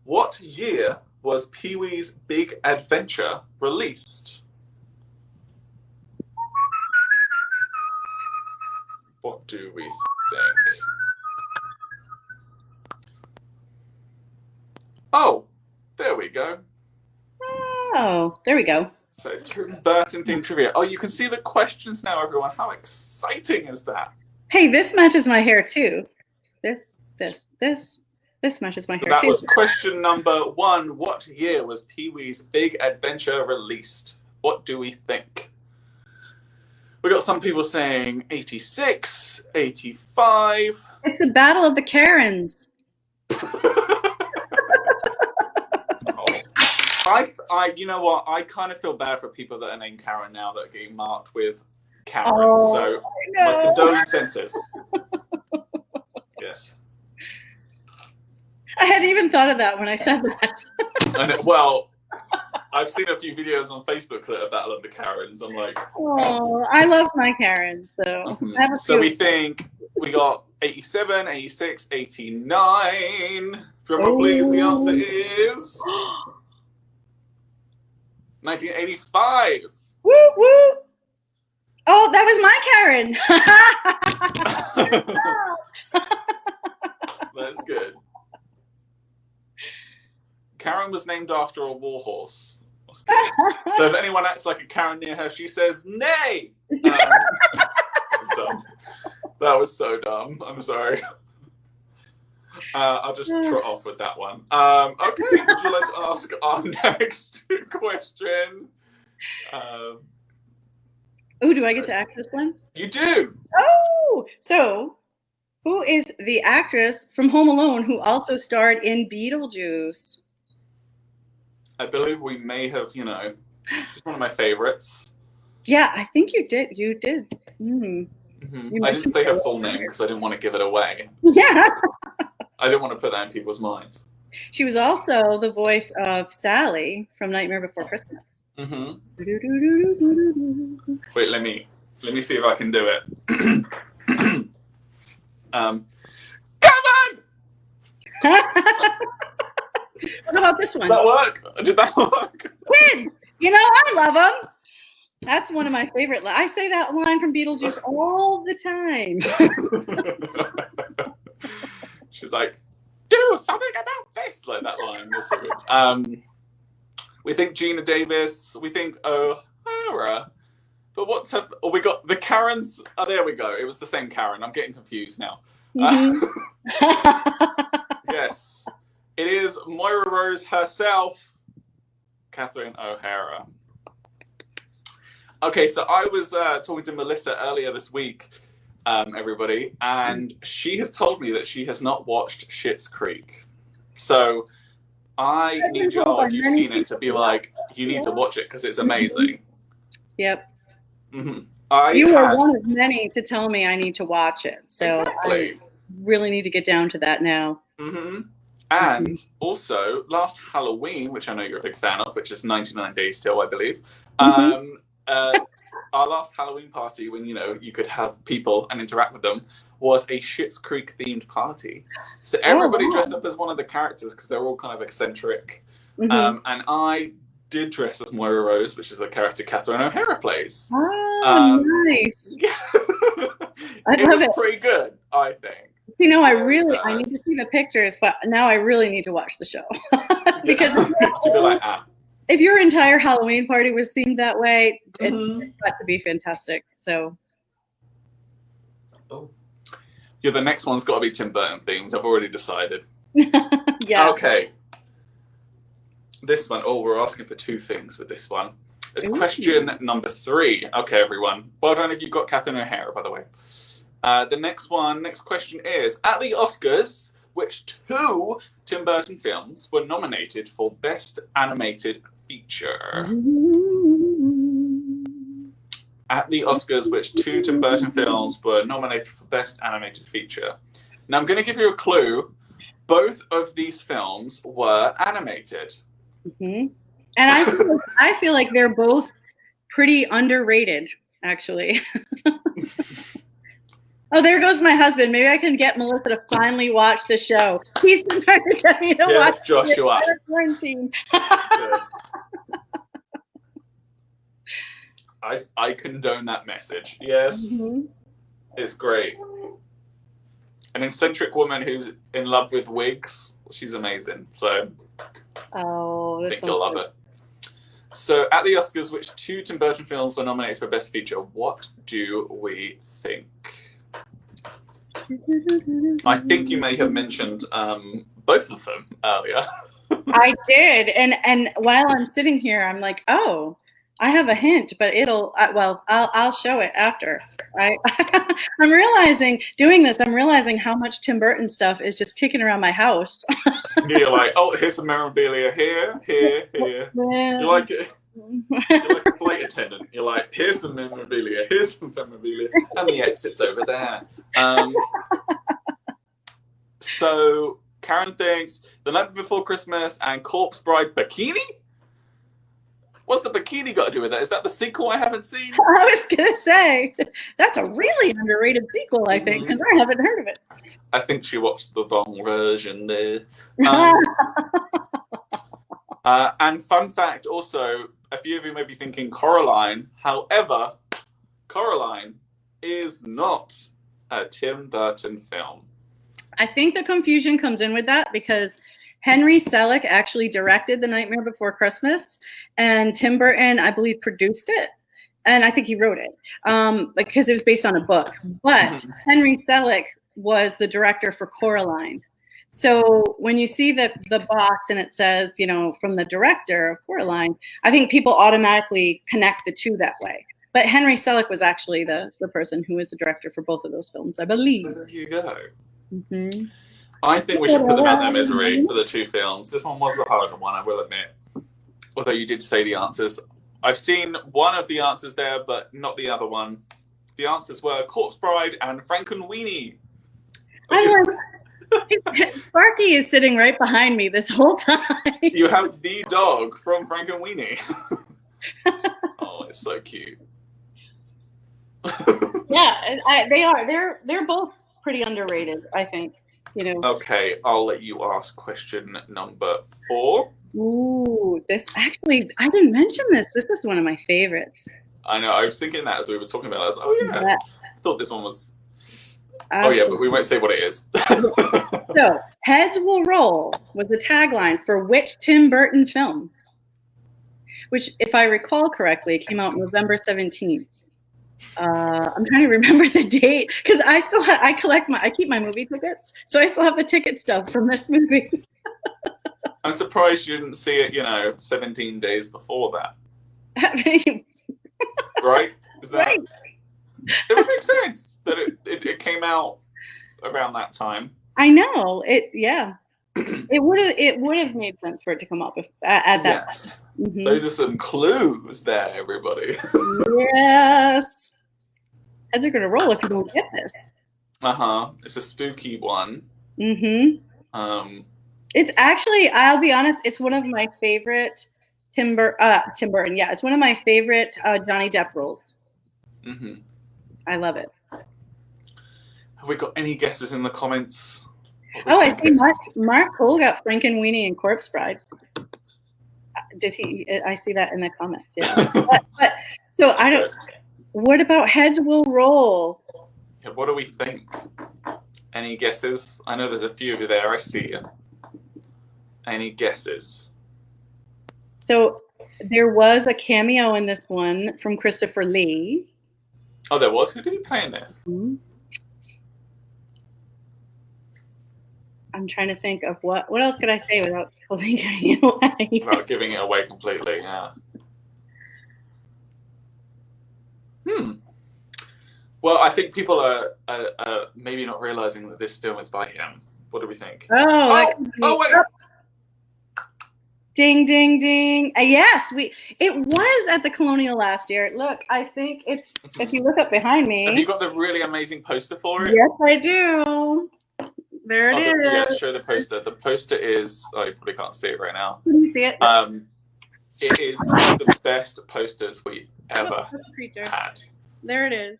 what year was Pee-wee's Big Adventure released? What do we think? Oh, there we go. Oh, there we go. So Tim Burton themed trivia. Oh, you can see the questions now, everyone. How exciting is that? Hey, this matches my hair too. This matches my hair too. That was question number 1. What year was Pee-wee's Big Adventure released? What do we think? We got some people saying 86, 85. It's the Battle of the Karens. You know what? I kind of feel bad for people that are named Karen now that are getting marked with Karen. Oh, so my condolences. Yes. I hadn't even thought of that when I said that. Well, I've seen a few videos on Facebook that are Battle of the Karens. I'm like, oh, I love my Karens. So, so we think we got 87, 86, 89. Drumroll, please. The answer is 1985. Woo woo! Oh, that was my Karen. That's good. Karen was named after a warhorse. So if anyone acts like a Karen near her, she says, nay! Dumb. That was so dumb. I'm sorry. I'll just trot off with that one. Okay, would you like to ask our next question? Oh, do I get to act this one? You do. Oh, so who is the actress from Home Alone who also starred in Beetlejuice? I believe we may have, you know, she's one of my favorites. Yeah, I think you did. You did. I didn't say her full name because I didn't want to give it away. Yeah. I didn't want to put that in people's minds. She was also the voice of Sally from Nightmare Before Christmas. Wait, let me see if I can do it. Come on! What about this one? Did that work? Did that work? Kid! You know, I love them. That's one of my favorite. I say that line from Beetlejuice all the time. She's like, do something about this, like that line. So we think Gina Davis. We think O'Hara. But we got the Karens. Oh, there we go. It was the same Karen. I'm getting confused now. Yes, it is Moira Rose herself, Catherine O'Hara. Okay, so I was talking to Mellisa earlier this week, everybody, and she has told me that she has not watched Schitt's Creek. So I need y'all, if you've seen it, to be like, you need to watch it because it's amazing. Yep. Mm-hmm. You were one of many to tell me I need to watch it. So exactly. I really need to get down to that now. Mm-hmm. And also, last Halloween, which I know you're a big fan of, which is 99 Days Till, I believe, our last Halloween party, when, you know, you could have people and interact with them, was a Schitt's Creek themed party. So everybody dressed up as one of the characters because they're all kind of eccentric. And I did dress as Moira Rose, which is the character Catherine O'Hara plays. Oh, nice. It was pretty good, I think. You know, I need to see the pictures, but now I really need to watch the show. Because if your entire Halloween party was themed that way, it's got to be fantastic. So, yeah, the next one's got to be Tim Burton themed. I've already decided. Yeah. Okay. This one. Oh, we're asking for two things with this one. It's question number 3. Okay, everyone. Well done if you got Catherine O'Hara, by the way. The next question is, at the Oscars, which 2 Tim Burton films were nominated for Best Animated Feature? At the Oscars, which 2 Tim Burton films were nominated for Best Animated Feature? Now, I'm going to give you a clue. Both of these films were animated. And I feel like they're both pretty underrated, actually. Oh, there goes my husband. Maybe I can get Mellisa to finally watch the show. He's been trying to get me to watch Joshua. Quarantine. I condone that message. Yes. It's great. An eccentric woman who's in love with wigs. She's amazing. So I think you'll love it. So at the Oscars, which 2 Tim Burton films were nominated for Best Feature? What do we think? I think you may have mentioned both of them earlier. I did, and while I'm sitting here, I'm like, oh, I have a hint, but I'll show it after. I'm realizing how much Tim Burton stuff is just kicking around my house. You're like, oh, here's some memorabilia here. You're like a flight attendant. You're like, here's some memorabilia, and the exit's over there. So Karen thinks The Night Before Christmas and Corpse Bride Bikini? What's the bikini got to do with that? Is that the sequel I haven't seen? I was going to say, that's a really underrated sequel, I think, because I haven't heard of it. I think she watched the wrong version there. And fun fact also, a few of you may be thinking Coraline. However, Coraline is not a Tim Burton film. I think the confusion comes in with that because Henry Selick actually directed The Nightmare Before Christmas, and Tim Burton, I believe, produced it. And I think he wrote it because it was based on a book. But Henry Selick was the director for Coraline. So when you see the box and it says, you know, from the director of Coraline, I think people automatically connect the two that way. But Henry Selick was actually the person who was the director for both of those films, I believe. There you go. I think we should put them out their misery for the 2 films. This one was the harder one, I will admit. Although you did say the answers. I've seen one of the answers there, but not the other one. The answers were Corpse Bride and Frankenweenie. Sparky is sitting right behind me this whole time. You have the dog from Frankenweenie. Oh, it's so cute. Yeah, they are. They're both pretty underrated, I think. You know. Okay, I'll let you ask question number 4. Ooh, this actually, I didn't mention this. This is one of my favorites. I know. I was thinking that as we were talking about this. Oh yeah, I thought this one was. Absolutely. Oh yeah, but we won't say what it is. So, Heads Will Roll was the tagline for which Tim Burton film? Which, if I recall correctly, came out November 17th. I'm trying to remember the date because I keep my movie tickets, so I still have the ticket stub from this movie. I'm surprised you didn't see it, 17 days before that. Right? Is that, right. It would make sense that it came out around that time. I know it. Yeah, it would have made sense for it to come up at that time. Mm-hmm. Those are some clues there, everybody. Yes. Heads are gonna roll if you don't get this. It's a spooky one. It's actually, I'll be honest, it's one of my favorite Tim Burton. Yeah, it's one of my favorite Johnny Depp roles. I love it. Have we got any guesses in the comments? Oh, I see Mark Cole got Frankenweenie and Corpse Bride. Did he? I see that in the comments. Yeah. but so I don't. What about heads will roll? Yeah, what do we think? Any guesses? I know there's a few there. I see you. Any guesses? So there was a cameo in this one from Christopher Lee. Oh, there was? Who did he play in this? I'm trying to think of what else could I say without giving it away? Without giving it away completely, yeah. Well, I think people are maybe not realizing that this film is by him. What do we think? Oh wait. Ding, ding, ding. Yes, it was at the Colonial last year. Look, I think it's, if you look up behind me. Have you got the really amazing poster for it? Yes, I do. There it is. Yeah, show the poster. The poster is, you probably can't see it right now. Can you see it? It is one of the best posters we've ever had. There it is.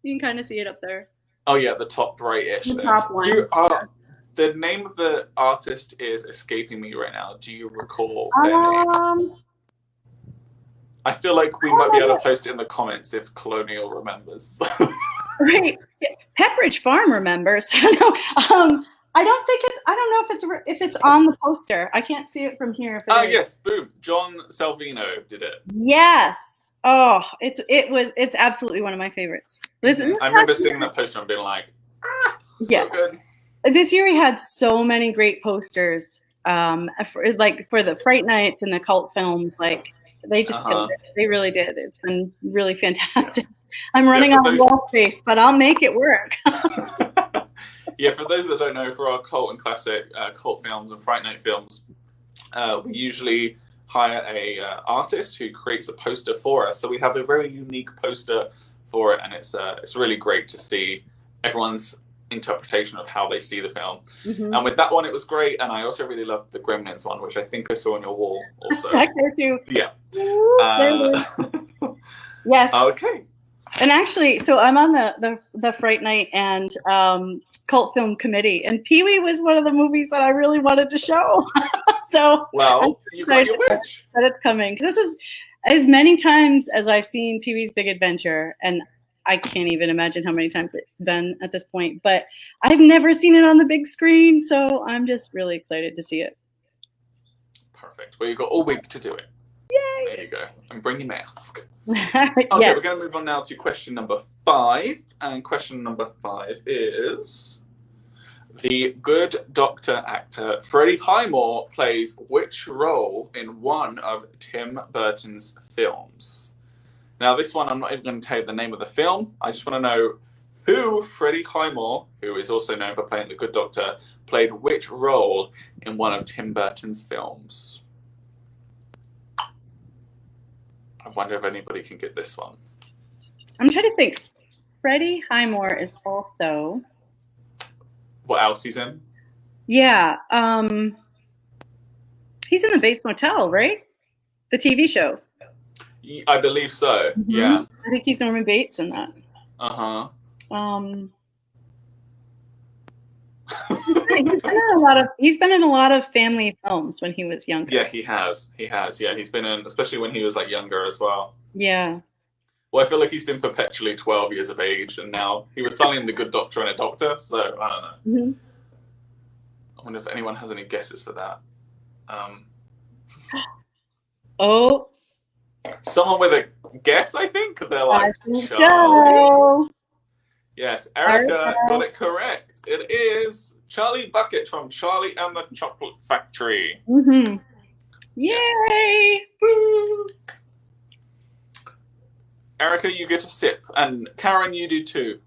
You can kind of see it up there. Oh yeah, the top right-ish. The top one. The name of the artist is escaping me right now. Do you recall their name? I feel like we might be able to post it in the comments if Colonial remembers. Right. Pepperidge Farm remembers. No, I don't know if it's on the poster. I can't see it from here. Yes, boom. John Salvino did it. Yes. Oh, it's absolutely one of my favorites. Listen, I remember seeing that poster and being like, so good. This year we had so many great posters, for the Fright Nights and the cult films. Like they just killed it. They really did. It's been really fantastic. I'm running out of wall space, but I'll make it work. Yeah, for those that don't know, for our cult and classic cult films and Fright Night films, we usually hire a artist who creates a poster for us. So we have a very unique poster for it, and it's really great to see everyone's interpretation of how they see the film. And with that one, it was great. And I also really loved the Gremlins one, which I think I saw on your wall also. Back there too. Yeah. Yes. Okay. And actually, so I'm on the Fright Night and cult film committee, and Pee-wee was one of the movies that I really wanted to show. So you got your wish. That it's coming. This is as many times as I've seen Pee-wee's Big Adventure, and I can't even imagine how many times it's been at this point, but I've never seen it on the big screen, so I'm just really excited to see it. Perfect. Well, you've got all week to do it. Yay! There you go. And bring your mask. Okay, we're going to move on now to question number 5. And question number 5 is, the good doctor actor Freddie Highmore plays which role in one of Tim Burton's films? Now, this one, I'm not even going to tell you the name of the film. I just want to know who Freddie Highmore, who is also known for playing the Good Doctor, played which role in one of Tim Burton's films. I wonder if anybody can get this one. I'm trying to think. Freddie Highmore is also... What else he's in? Yeah. He's in the Bates Motel, right? The TV show. I believe so. Yeah. I think he's Norman Bates in that. He's been in a lot of family films when he was younger. Yeah, he has. Yeah, he's been in, especially when he was like younger as well. Yeah. Well, I feel like he's been perpetually 12 years of age, and now he was selling The Good Doctor and a Doctor, so I don't know. I wonder if anyone has any guesses for that. Oh. Someone with a guess, I think, because they're I like, think Charlie. so. Yes, Erica got it correct. It is Charlie Bucket from Charlie and the Chocolate Factory. Mm-hmm. Yes. Yay! Woo. Erica, you get a sip, and Karen, you do too.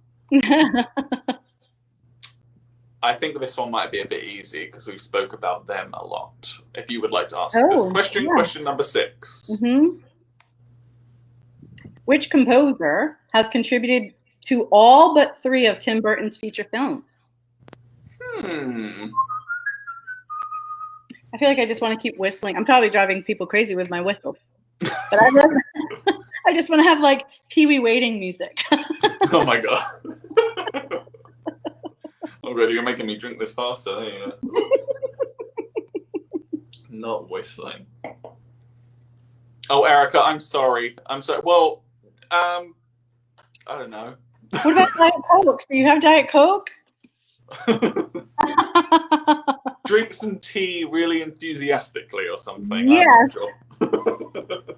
I think this one might be a bit easy because we spoke about them a lot. If you would like to ask this question, question number 6. Mm-hmm. Which composer has contributed to all but 3 of Tim Burton's feature films? Hmm. I feel like I just want to keep whistling. I'm probably driving people crazy with my whistle. But I just want to have like Pee-wee waiting music. Oh my god. Oh god, you're making me drink this faster. There you go. Not whistling. Oh, Erica, I'm sorry. I'm sorry. Well, I don't know. What about Diet Coke? Do you have Diet Coke? Drink some tea really enthusiastically or something. Yes. I'm not sure.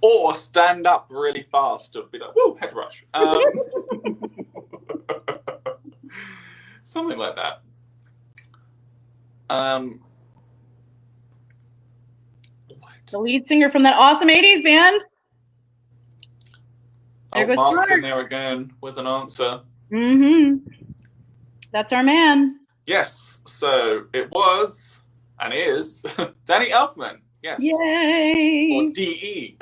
Or stand up really fast and be like, whoa, head rush. Something like that. The lead singer from that awesome 80s band. There goes Mark's in there again with an answer. Mm-hmm. That's our man. Yes, so it was and is Danny Elfman. Yes. Yay! Or DE.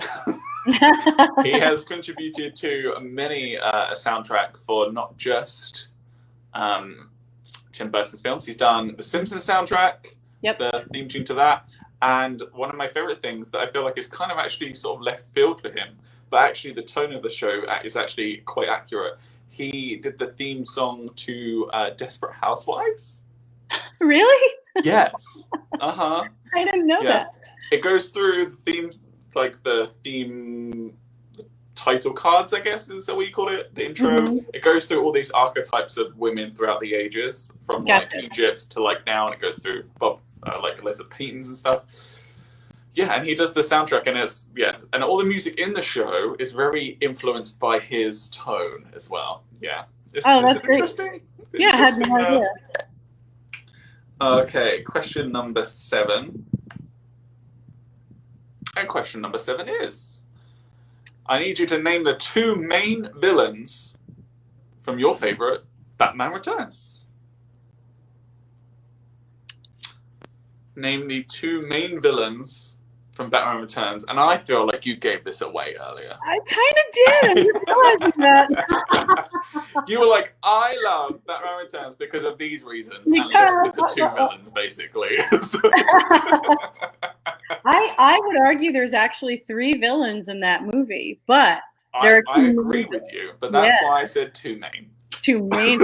He has contributed to many a soundtrack for not just Tim Burton's films. He's done the Simpsons soundtrack, the theme tune to that, and one of my favorite things that I feel like is kind of actually sort of left field for him, but actually the tone of the show is actually quite accurate. He did the theme song to Desperate Housewives. Really? Yes. Uh-huh. I didn't know that. It goes through the theme, like the theme title cards, I guess is that what you call it? The intro. Mm-hmm. It goes through all these archetypes of women throughout the ages, from like Egypt to like now, and it goes through like Elizabeth Payton's and stuff. Yeah, and he does the soundtrack, and it's and all the music in the show is very influenced by his tone as well. Yeah. That's great. Interesting. Yeah, I had no idea. Okay, question number 7. And question number 7 is, I need you to name the 2 main villains from your favorite Batman Returns. Name the 2 main villains from Batman Returns, and I feel like you gave this away earlier. I kind of did. I didn't realize that. You were like, I love Batman Returns because of these reasons, and listed the 2 villains, basically. I would argue there's actually 3 villains in that movie, but I agree with you, but that's why I said 2 main. 2 main.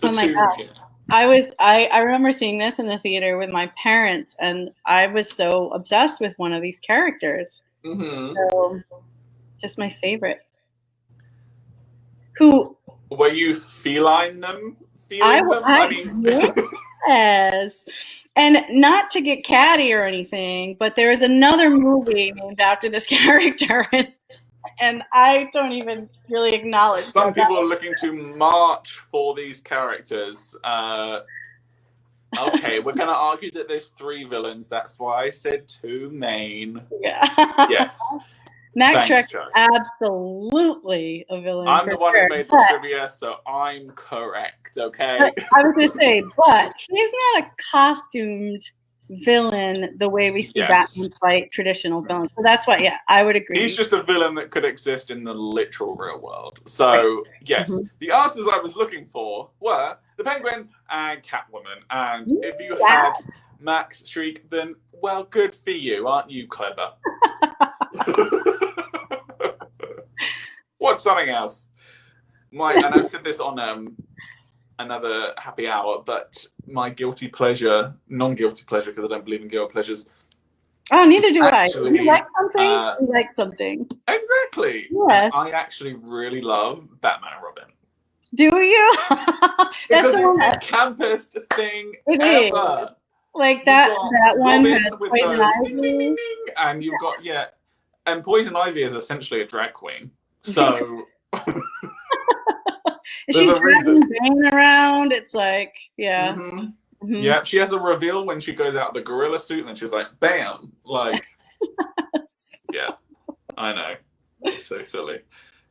Oh my god. Yeah. I remember seeing this in the theater with my parents, and I was so obsessed with one of these characters. Mm-hmm. So, just my favorite. Who were you feeling them? I mean, yes. And not to get catty or anything, but there is another movie named after this character, and I don't even really acknowledge. Some people are looking to march for these characters. Okay, we're going to argue that there's 3 villains. That's why I said 2 main. Yeah. Yes. Max Shrek is absolutely a villain. I'm the one who made the trivia, so I'm correct, okay? I was going to say, but he's not a costumed villain the way we see Batman fight traditional villains. So that's why, I would agree. He's just a villain that could exist in the literal real world. So, yes, the answers I was looking for were the Penguin and Catwoman. And if you had Max Shriek, then, well, good for you. Aren't you clever? Watch something else. And I've said this on another happy hour, but my guilty pleasure, non-guilty pleasure, because I don't believe in guilty pleasures. Oh, neither do I. You like something? You like something. Exactly. Yeah. I actually really love Batman and Robin. Do you? That's the campest thing ever. Like that one Robin had with Poison those Ivy. ding, ding, ding, ding, and you've got and Poison Ivy is essentially a drag queen. So She's dragging Bane around. It's like, yeah. Yeah, she has a reveal when she goes out the gorilla suit, and then she's like, bam! Like, yeah, I know. It's so silly.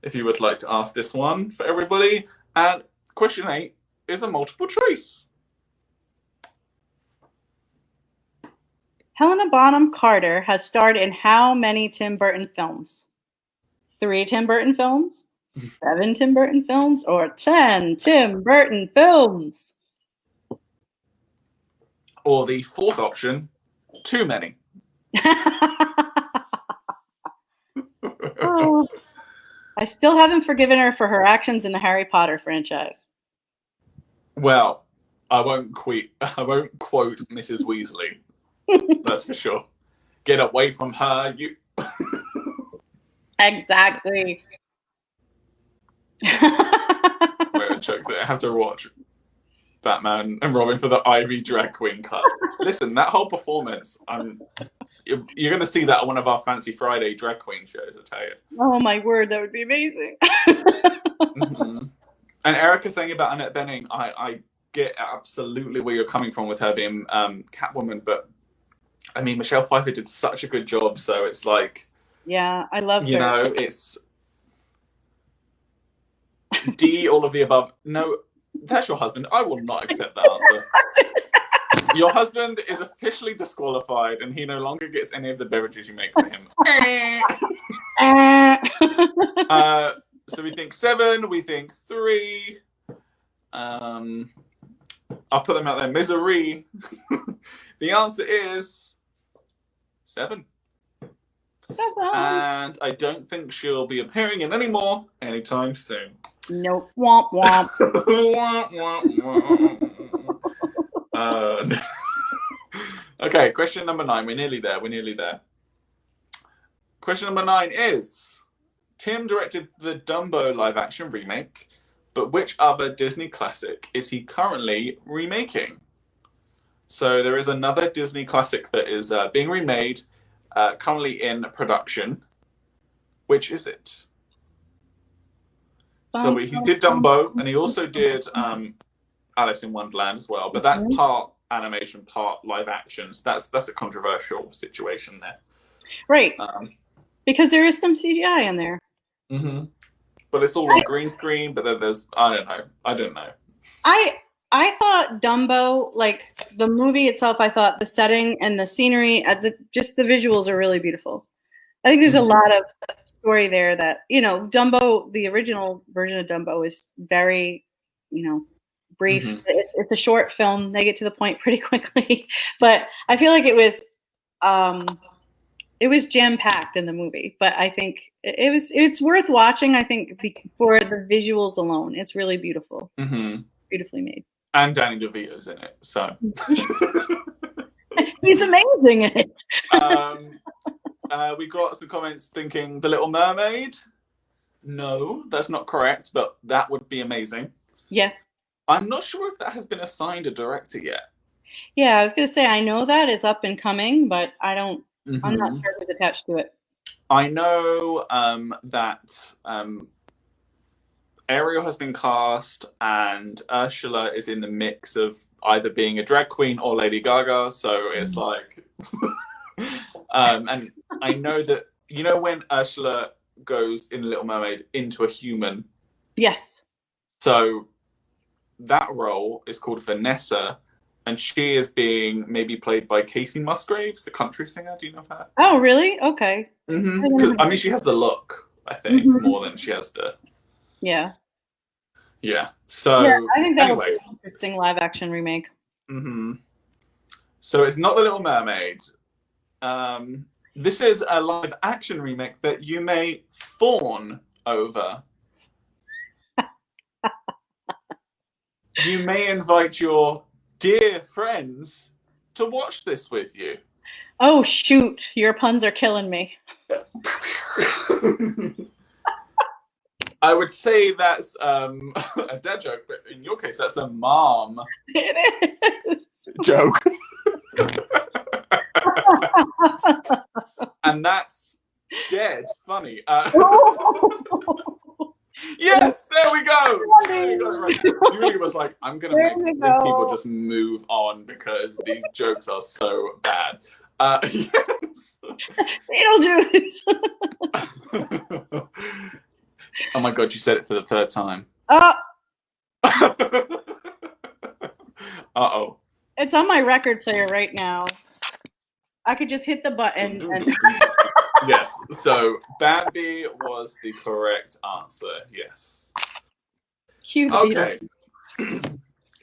If you would like to ask this one for everybody. And question 8 is a multiple choice. Helena Bonham Carter has starred in how many Tim Burton films? 3 Tim Burton films, 7 Tim Burton films, or 10 Tim Burton films? Or the 4th option, too many. Oh, I still haven't forgiven her for her actions in the Harry Potter franchise. Well, I won't quote Mrs. Weasley. That's for sure. Get away from her, you. Exactly. I have to watch Batman and Robin for the Ivy drag queen cut. Listen, that whole performance, you're going to see that on one of our Fancy Friday drag queen shows, I tell you. Oh my word, that would be amazing. And Erica saying about Annette Bening, I get absolutely where you're coming from with her being Catwoman, but I mean, Michelle Pfeiffer did such a good job, so it's like, yeah, I loved her. You know, it's D, all of the above. No, that's your husband. I will not accept that answer. Your husband is officially disqualified, and he no longer gets any of the beverages you make for him. So we think 7. We think 3. I'll put them out there. Misery. The answer is 7. And I don't think she'll be appearing in any more anytime soon. Nope. Womp womp. Okay, question number 9. We're nearly there. Question number 9 is, Tim directed the Dumbo live-action remake, but which other Disney classic is he currently remaking? So there is another Disney classic that is being remade, currently in production. Which is it? So he did Dumbo, and he also did Alice in Wonderland as well, but that's part animation, part live action. So that's a controversial situation there. Right. Because there is some CGI in there. But it's all on green screen, but then there's, I don't know. I thought Dumbo, like the movie itself, I thought the setting and the scenery, just the visuals are really beautiful. I think there's a lot of story there that, Dumbo, the original version of Dumbo is very, brief. It's a short film. They get to the point pretty quickly, but I feel like it was jam-packed in the movie, but I think it's worth watching. I think for the visuals alone, it's really beautiful, beautifully made. And Danny DeVito's in it, so he's amazing in it. We got some comments thinking The Little Mermaid. No, that's not correct, but that would be amazing. Yeah. I'm not sure if that has been assigned a director yet. Yeah, I was going to say, I know that is up and coming, but I'm not sure who's attached to it. I know that Ariel has been cast, and Ursula is in the mix of either being a drag queen or Lady Gaga, so it's like... and I know that, when Ursula goes in Little Mermaid into a human? Yes. So that role is called Vanessa, and she is being maybe played by Casey Musgraves, the country singer. Do you know her? Oh, really? Okay. I mean, she has the look, I think, more than she has the... Yeah. Yeah. So, yeah, I think that would be an interesting live-action remake. So it's not The Little Mermaid. This is a live-action remake that you may fawn over. You may invite your dear friends to watch this with you. Oh, shoot. Your puns are killing me. I would say that's a dad joke, but in your case, that's a mom joke. And that's dead funny. Yes, there we go. Right. Julie was like, I'm going to make these people just move on because these jokes are so bad. Yes. Beetlejuice. Oh my God, you said it for the third time. Uh-oh. It's on my record player right now. I could just hit the button. And Yes, so Bambi was the correct answer. Yes. Cue the Okay.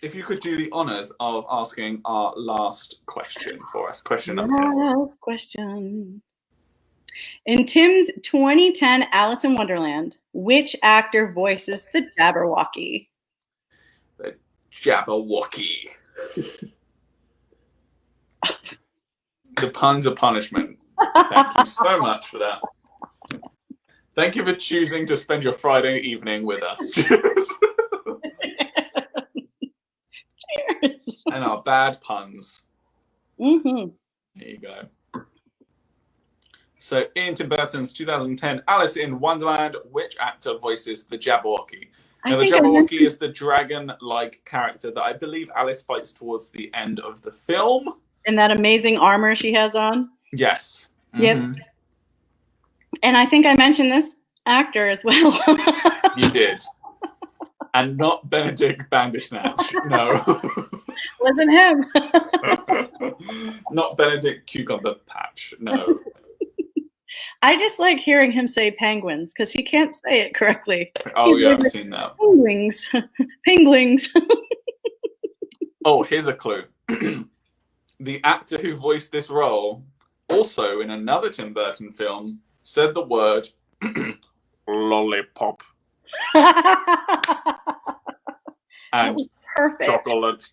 If you could do the honors of asking our last question for us. Question number 10. Last question. In Tim's 2010 Alice in Wonderland, which actor voices the Jabberwocky? The Jabberwocky. The puns are punishment. Thank you so much for that. Thank you for choosing to spend your Friday evening with us. Cheers. Cheers. And our bad puns. Mm-hmm. There you go. So, in Tim Burton's 2010 Alice in Wonderland, which actor voices the Jabberwocky? Now, the Jabberwocky is the dragon-like character that I believe Alice fights towards the end of the film. And that amazing armor she has on? Yes. Yep. Mm-hmm. And I think I mentioned this actor as well. You did. And not Benedict Bandersnatch. No. Wasn't him. Not Benedict Cucumber Patch. No. I just like hearing him say penguins because he can't say it correctly. Oh, yeah, I've seen that. Penguins. Penguins. Oh, here's a clue. The actor who voiced this role, also in another Tim Burton film, said the word lollipop and perfect. Chocolate.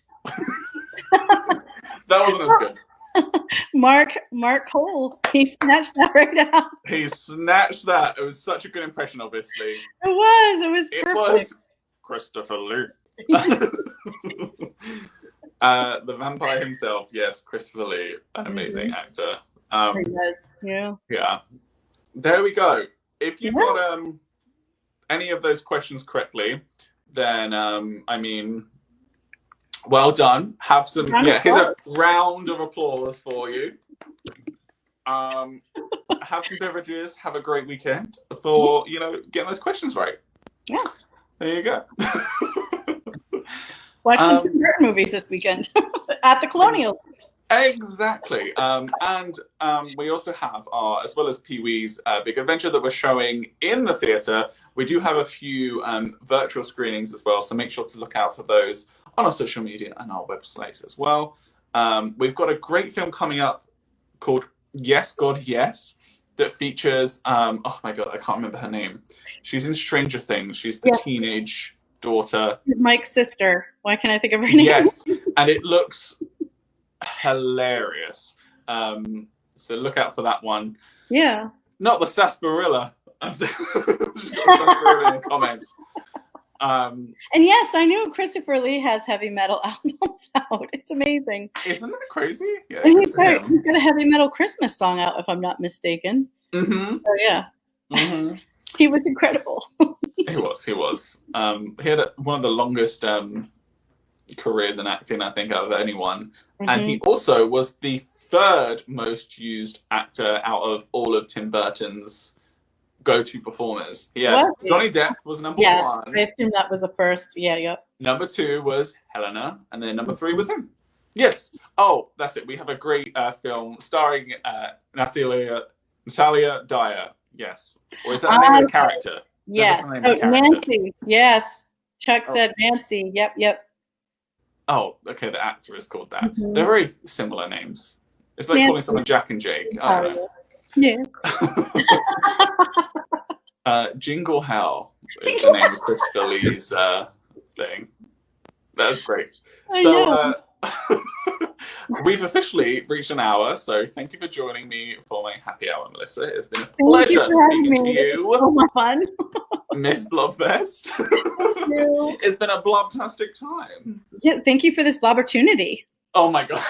That wasn't as good. Mark Cole. He snatched that right out. He snatched that. It was such a good impression, obviously. It was. It was perfect. It was Christopher Lee. The vampire himself, yes, Christopher Lee, an amazing actor. Yeah. Yeah. There we go. If you got any of those questions correctly, then I mean, well done. Have some. Here's a round of applause for you. Have some beverages. Have a great weekend for getting those questions right. Yeah. There you go. Watch some Tim Burton movies this weekend at the Colonial. Exactly. And we also have as well as Pee-wee's Big Adventure that we're showing in the theatre, we do have a few virtual screenings as well. So make sure to look out for those on our social media and our websites as well. We've got a great film coming up called Yes, God, Yes, that features, oh my God, I can't remember her name. She's in Stranger Things. She's the teenage daughter. Mike's sister. Why can't I think of her name? Yes, and it looks hilarious. So look out for that one. Yeah. Not the sarsaparilla. Just got sarsaparilla in the comments. And yes, I knew Christopher Lee has heavy metal albums out. It's amazing. Isn't that crazy? Yeah. And he's got a heavy metal Christmas song out, if I'm not mistaken. Mm-hmm. So yeah. Mm-hmm. He was incredible. He was. He had one of the longest careers in acting, I think, out of anyone. Mm-hmm. And he also was the third most used actor out of all of Tim Burton's go-to performers. Johnny Depp was number one. I assume that was the first. Yeah. Number 2 was Helena, and then number 3 was him. Yes. Oh, that's it. We have a great film starring Natalia Dyer. Yes. Or is that the name of the character? Yeah. Nancy. Yes. Chuck said Nancy. Yep. Oh, okay. The actor is called that. Mm-hmm. They're very similar names. It's like calling someone Jack and Jake. I don't know. Yeah. Jingle Hell is the name of Christopher Lee's thing. That's great. We've officially reached an hour, so thank you for joining me for my happy hour, Melissa. It's been a pleasure speaking to you. Oh, my fun. Miss Blobfest. It's been a blobtastic time. Yeah, thank you for this blobbertunity. Oh my God.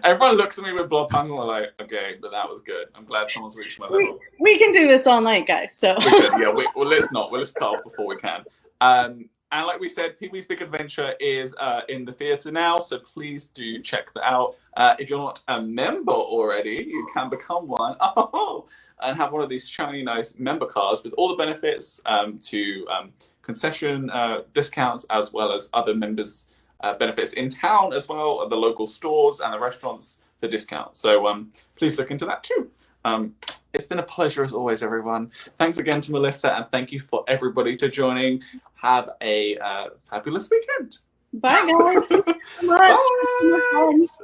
Everyone looks at me with blood puns and they're like, okay, but that was good. I'm glad someone's reached my level. We can do this all night, guys. So we could, yeah, well, let's not. We'll just cut off before we can. And like we said, Pee-wee's Big Adventure is in the theatre now, so please do check that out. If you're not a member already, you can become one. And have one of these shiny, nice member cards with all the benefits to concession discounts, as well as other members' benefits in town as well, at the local stores and the restaurants for discounts. So please look into that too. It's been a pleasure as always, everyone. Thanks again to Mellisa, and thank you for everybody to joining. Have a fabulous weekend. Bye, guys. Thank you so much. Bye.